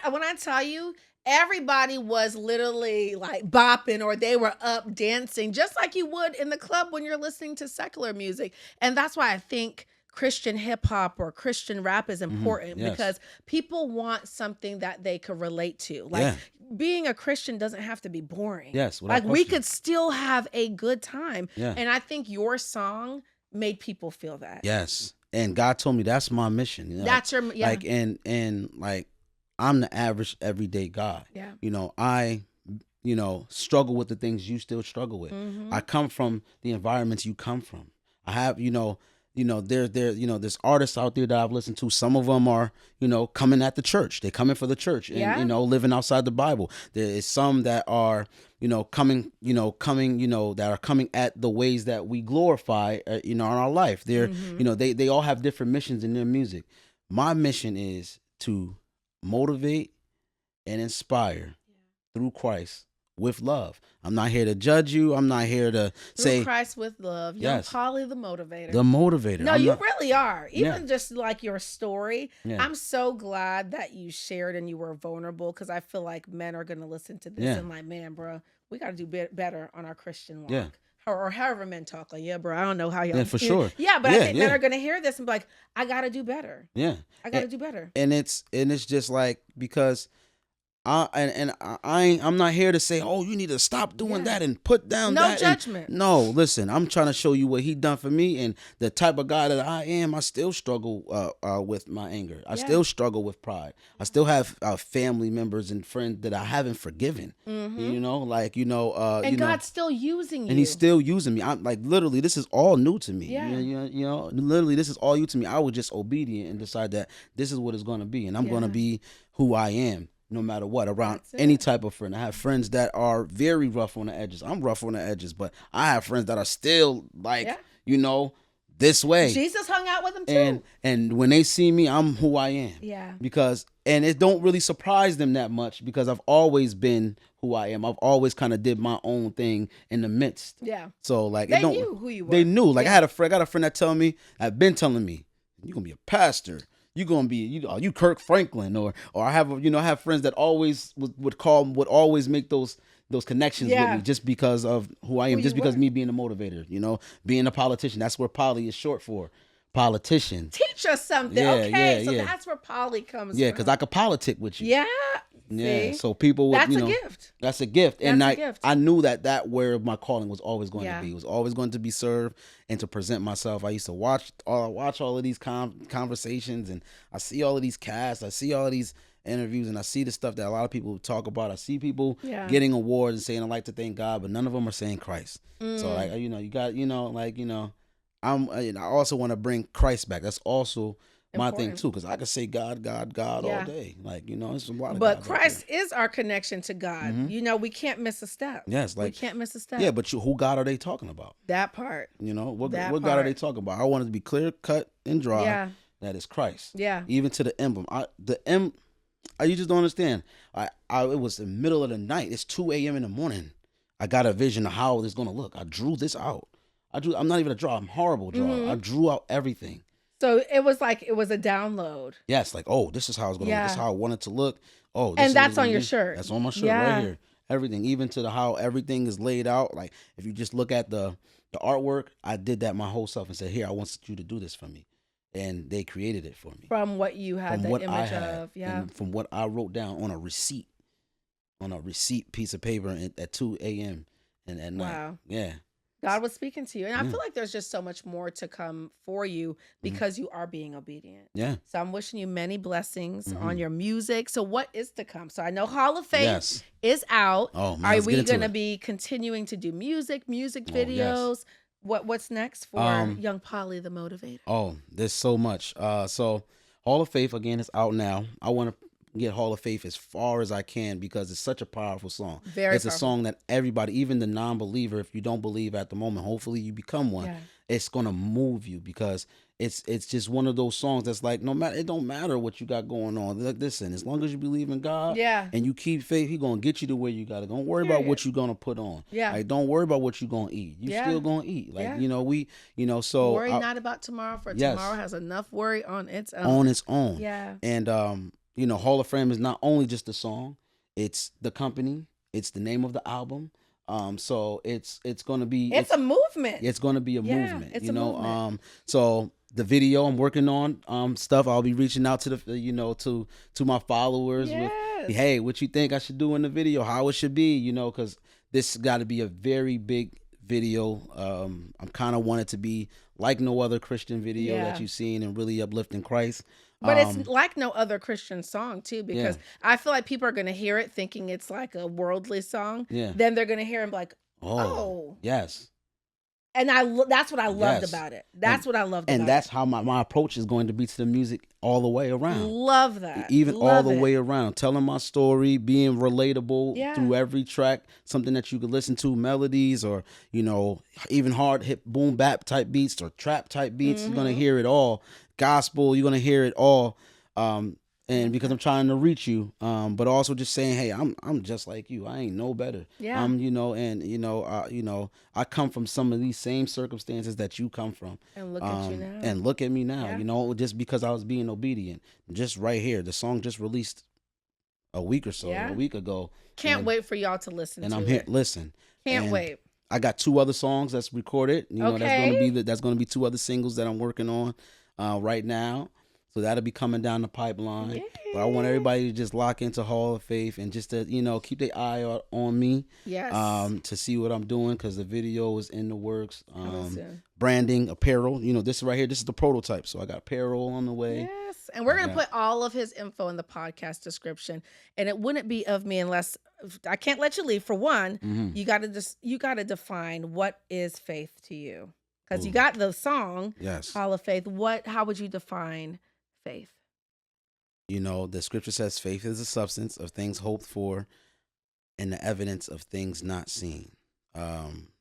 when I tell you, everybody was literally like bopping, or they were up dancing, just like you would in the club when you're listening to secular music. And that's why I think Christian hip hop or Christian rap is important, because people want something that they could relate to. Like, being a Christian doesn't have to be boring. Yes. Like, we could still have a good time. Yeah. And I think your song made people feel that. Yes. And God told me that's my mission. That's your, like, and like, I'm the average everyday guy. Yeah. I struggle with the things you still struggle with. I come from the environments you come from. I have, there's artists out there that I've listened to. Some of them are, coming at the church. They're coming for the church and, living outside the Bible. There is some that are, coming that are coming at the ways that we glorify, in our life. They're, they all have different missions in their music. My mission is to motivate and inspire through Christ with love. I'm not here to judge you. I'm not here to say Christ with love. Young Poli, the motivator. The motivator. No, you really are. Even just like your story. Yeah. I'm so glad that you shared and you were vulnerable, because I feel like men are going to listen to this and like, man, bro, we got to do better on our Christian walk. Yeah. Or however men talk, like, yeah, bro, I don't know how y'all. Yeah, for sure. Yeah, but I think men are going to hear this and be like, I got to do better. Yeah. I got to do better. And it's just like, because I'm not here to say, oh, you need to stop doing that and put down that. No judgment. No, listen, I'm trying to show you what he done for me, and the type of guy that I am. I still struggle with my anger. I still struggle with pride. I still have family members and friends that I haven't forgiven. And God's still using you. And he's still using me. I'm like, literally, this is all new to me. Yeah. Literally, this is all new to me. I was just obedient and decide that this is what it's going to be, and I'm going to be who I am. No matter what, around any type of friend. I have friends that are very rough on the edges. I'm rough on the edges, but I have friends that are still like, this way. Jesus hung out with them too. And when they see me, I'm who I am. Yeah. And it don't really surprise them that much, because I've always been who I am. I've always kind of did my own thing in the midst. Yeah. So like, they knew who you were. They knew. Like, I got a friend that told me, I've been telling me, you're gonna be a pastor. You're gonna be you Kirk Franklin, or I have friends that always would always make those connections with me, just because of who I am, just because me being a motivator, being a politician. That's where Poli is short for. politician. Teach us something. Yeah, Okay, yeah, so yeah. that's where Polly comes Yeah, from. because I could politic with you. Yeah. Yeah, See? so people would, That's a gift. that's a gift. That's And a gift. I knew that where my calling was always going Yeah. to be. It was always going to be served and to present myself. I used to watch all of these conversations, and I see all of these casts. I see all of these interviews, and I see the stuff that a lot of people talk about. I see people Yeah. getting awards and saying, I like to thank God, but none of them are saying Christ. So, like, you got, I also want to bring Christ back. That's also my thing Important. too, because I could say God, God, God Yeah. all day. Like, it's a lot of But gods out Christ is our connection to God. Mhm. We can't miss a step. Yes, we like can't miss a step. yeah, but who God are they talking about? That part. What That God are part. they talking about? I want it to be clear cut and dry. Yeah. That is Christ. Yeah. Even to the emblem. You just don't understand. It was the middle of the night. It's 2 a.m. in the morning. I got a vision of how it's gonna look. I drew this out. I'm not even a drawer. I'm a horrible drawer. I drew out everything. So it was a download. Yes, like, oh, this is how it's gonna look. This is how I want it to look. Oh, this And is that's what on it's your gonna be. shirt. That's on my shirt Yeah. right here. Everything, even to how everything is laid out. Like, if you just look at the artwork, I did that my whole self and said, here, I want you to do this for me. And they created it for me. From what you had From the what image I had, of. Yeah. and from what I wrote down on a receipt piece of paper at 2 a.m. and at night. Wow. Yeah. God was speaking to you. And I Yeah. feel like there's just so much more to come for you because you are being obedient. Yeah. So I'm wishing you many blessings Mhm. on your music. So what is to come? So I know Hall of Faith Yes. is out. Oh, man, Are let's get we into going to it. be continuing to do music Oh, yes. videos? What's next for Young Poli, the Motivator? Oh, there's so much. So Hall of Faith again is out now. I want to get Hall of Faith as far as I can because it's such a powerful song. Very It's a powerful. song that everybody, even the non-believer, if you don't believe at the moment, hopefully you become one. Yeah. It's gonna move you because it's just one of those songs that's like, it don't matter what you got going on. Like, listen, as long as you believe in God, Yeah. and you keep faith, He gonna get you to where you gotta go. Don't worry about what Period. you're gonna put on. Yeah. Like, don't worry about what you're gonna eat. You Yeah. still gonna eat. Like, Yeah. so Worry not about tomorrow, for Yes. tomorrow has enough worry on its own. on its own. Yeah. And Hall of Fame is not only just the song, it's the company, it's the name of the album. So it's gonna be It's a movement. it's gonna be a Yeah, movement. it's a movement. So the video I'm working on, stuff I'll be reaching out to to my followers Yes. with, hey, what you think I should do in the video, how it should be, because this got to be a very big video. I'm kind of want it to be like no other Christian video Yeah. that you've seen and really uplifting Christ. But it's like no other Christian song too, because Yeah. I feel like people are going to hear it thinking it's like a worldly song. Yeah. Then they're going to hear and be like, Oh, oh. yes. And that's what I loved Yes. about it. That's what I loved about And that's how my approach is going to be to the music all the way it. around. Love that. Even Love all the it. way around, telling my story, being relatable Yeah. through every track, something that you could listen to, melodies or even hard hip boom bap type beats or trap type beats. You're gonna hear it all. Gospel, you're gonna hear it all. And because I'm trying to reach you, but also just saying, hey, I'm just like you. I ain't no better. Yeah. I come from some of these same circumstances that you come from. And look at you now. And look at me now. Yeah. Just because I was being obedient. Just right here, the song just released a week ago. Can't and- wait for y'all to listen And to I'm it. here. Listen. Can't and wait. I got 2 other songs that's recorded. Okay. That's gonna be 2 other singles that I'm working on right now. So that'll be coming down the pipeline. But I want everybody to just lock into Hall of Faith and just to keep their eye out on me. Yes. To see what I'm doing because the video is in the works. Listen. Branding, apparel. This right here. This is the prototype. So I got apparel on the way. Yes. And we're going to Yeah. put all of his info in the podcast description. And it wouldn't be of me unless I can't let you leave. For one, Mhm. you got to define what is faith to you. Because you Ooh. got the song, Yes. Hall of Faith. How would you define faith? The scripture says faith is the substance of things hoped for and the evidence of things not seen.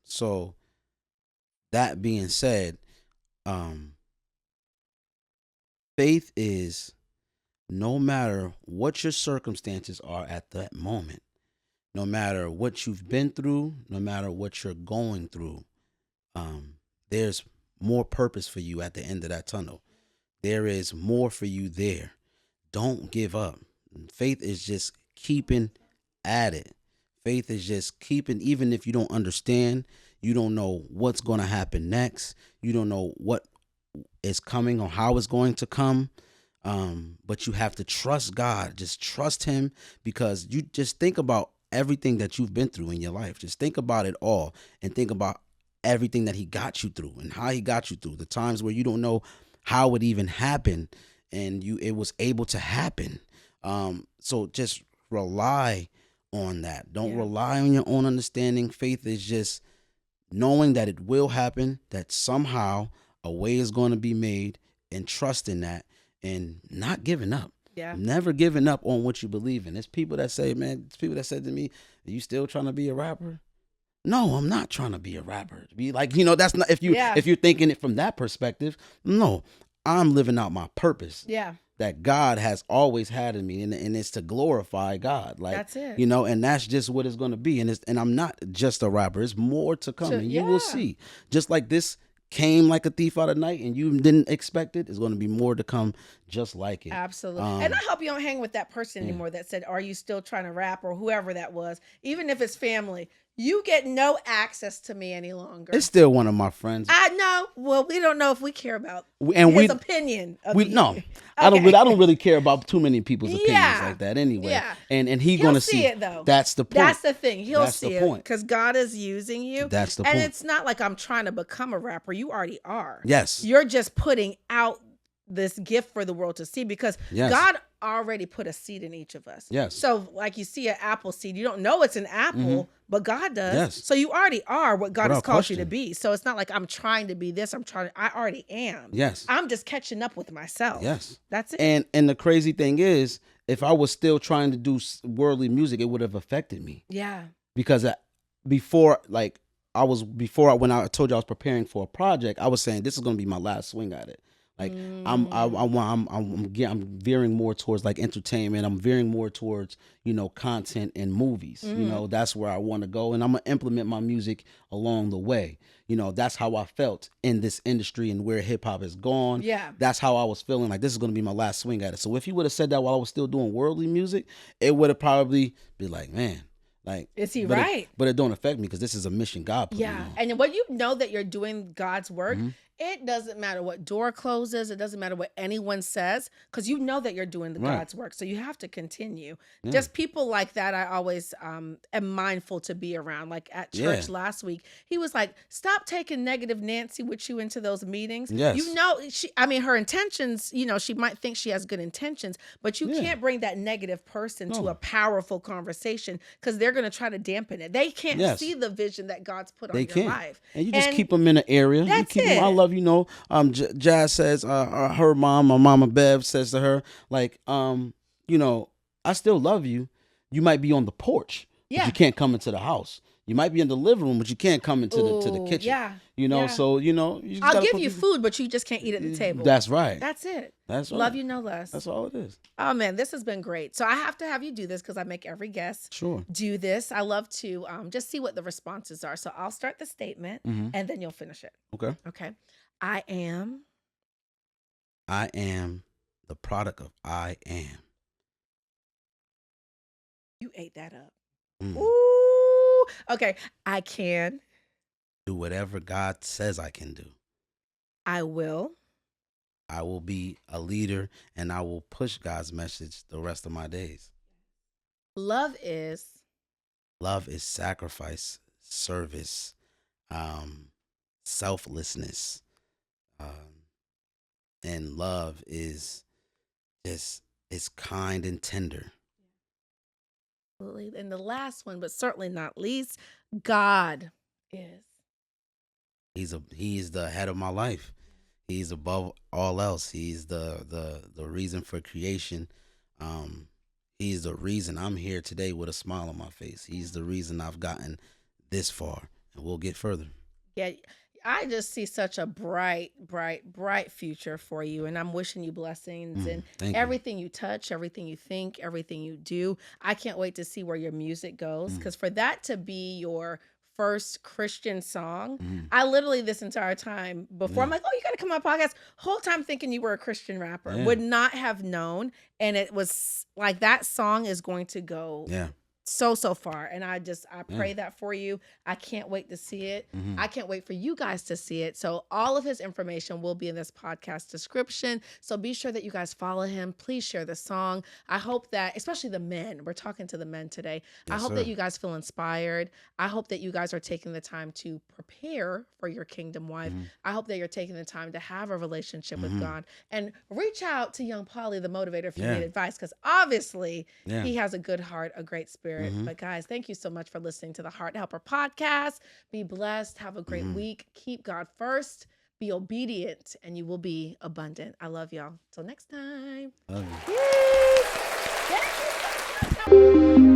So that being said, faith is no matter what your circumstances are at that moment, no matter what you've been through, no matter what you're going through, there's more purpose for you at the end of that tunnel. There is more for you there. Don't give up. Faith is just keeping at it. Faith is just keeping, even if you don't understand, you don't know what's going to happen next. You don't know what is coming or how it's going to come. But you have to trust God. Just trust him, because you just think about everything that you've been through in your life. Just think about it all and think about everything that he got you through and how he got you through the times where you don't know how it even happened, and it was able to happen. So just rely on that. Don't rely on your own understanding. Faith is just knowing that it will happen, that somehow a way is going to be made, and trusting that and not giving up. Yeah. Never giving up on what you believe in. There's people that say, man, there's people that said to me, are you still trying to be a rapper? No, I'm not trying to be a rapper. Be like, that's not, if you're thinking it from that perspective, no, I'm living out my purpose. Yeah. That God has always had in me, and it's to glorify God. Like, that's it. And that's just what it's going to be. And I'm not just a rapper. It's more to come, and you will see. Just like this came like a thief out of the night, and you didn't expect it, it's going to be more to come just like it. Absolutely. And I hope you don't hang with that person anymore that said, are you still trying to rap, or whoever that was, even if it's family. You get no access to me any longer. It's still one of my friends. I know. Well, we don't know if we care about his opinion. No, I don't really care about too many people's opinions like that anyway. Yeah. And he'll going to see it though. That's the point. That's the thing. He'll see the point. it because God is using you. That's the point. point. And it's not like I'm trying to become a rapper. You already are. Yes. You're just putting out this gift for the world to see, because God already put a seed in each of us. Yes. So like you see an apple seed, you don't know it's an apple, but God does. Yes. So you already are what God has called you to be. So it's not like I'm trying to be this. I already am. Yes. I'm just catching up with myself. Yes. That's it. And the crazy thing is, if I was still trying to do worldly music, it would have affected me. Yeah. Because when I told you I was preparing for a project, I was saying this is going to be my last swing at it. Like I'm veering more towards like entertainment. I'm veering more towards content and movies. That's where I want to go, and I'm gonna implement my music along the way. That's how I felt in this industry and where hip hop has gone. Yeah, that's how I was feeling. Like this is gonna be my last swing at it. So if you would have said that while I was still doing worldly music, it would have probably be like, man. Like, is he right? But it don't affect me because this is a mission God put me on. And when you know that you're doing God's work, it doesn't matter what door closes. It doesn't matter what anyone says, because you know that you're doing God's work. So you have to continue. Yeah. Just people like that, I always am mindful to be around. Like at church last week, he was like, stop taking negative Nancy with you into those meetings. Yes. Her intentions, she might think she has good intentions, but you can't bring that negative person to a powerful conversation, because they're going to try to dampen it. They can't see the vision that God's put on your life. And you just keep them in an area. That's it. I love Jazz says, her mom, my mama Bev says to her, like, I still love you. You might be on the porch, but you can't come into the house. You might be in the living room, but you can't come into the kitchen. Yeah. So, I'll give you food, but you just can't eat at the table. That's right. That's it. That's right. Love you no less. That's all it is. Oh, man, this has been great. So I have to have you do this, because I make every guest do this. I love to just see what the responses are. So I'll start the statement, and then you'll finish it. Okay. Okay. I am the product of I am. You ate that up. Ooh. Okay. I can do whatever God says I can do. I will be a leader, and I will push God's message the rest of my days. Love is sacrifice, service, selflessness. And love is it's kind and tender. Absolutely. And the last one, but certainly not least, God is. He is the head of my life. He's above all else. He's the reason for creation. He's the reason I'm here today with a smile on my face. He's the reason I've gotten this far, and we'll get further. Yeah. I just see such a bright future for you, and I'm wishing you blessings and everything you touch, everything you think, everything you do. I can't wait to see where your music goes, because for that to be your first Christian song, I literally this entire time before I'm like, oh, you got to come on my podcast, whole time thinking you were a Christian rapper, would not have known, and it was like that song is going to go so far, and I Yeah. pray that for you. I can't wait to see it. Mhm. I can't wait for you guys to see it. So all of his information will be in this podcast description, so be sure that you guys follow him. Please share the song. I hope that, especially the men, we're talking to the men today, I Yes, hope sir. that you guys feel inspired. I hope that you guys are taking the time to prepare for your kingdom wife. Mhm. I hope that you're taking the time to have a relationship with Mhm. God, and reach out to Young Poli, the motivator, if you Yeah. need advice, because obviously Yeah. he has a good heart, a great spirit. Mhm. But guys, thank you so much for listening to the Heart Helper podcast. Be blessed. Have a great Mhm. week. Keep God first. Be obedient, and you will be abundant. I love y'all. Till next time. Love you. Peace. Thank you so much.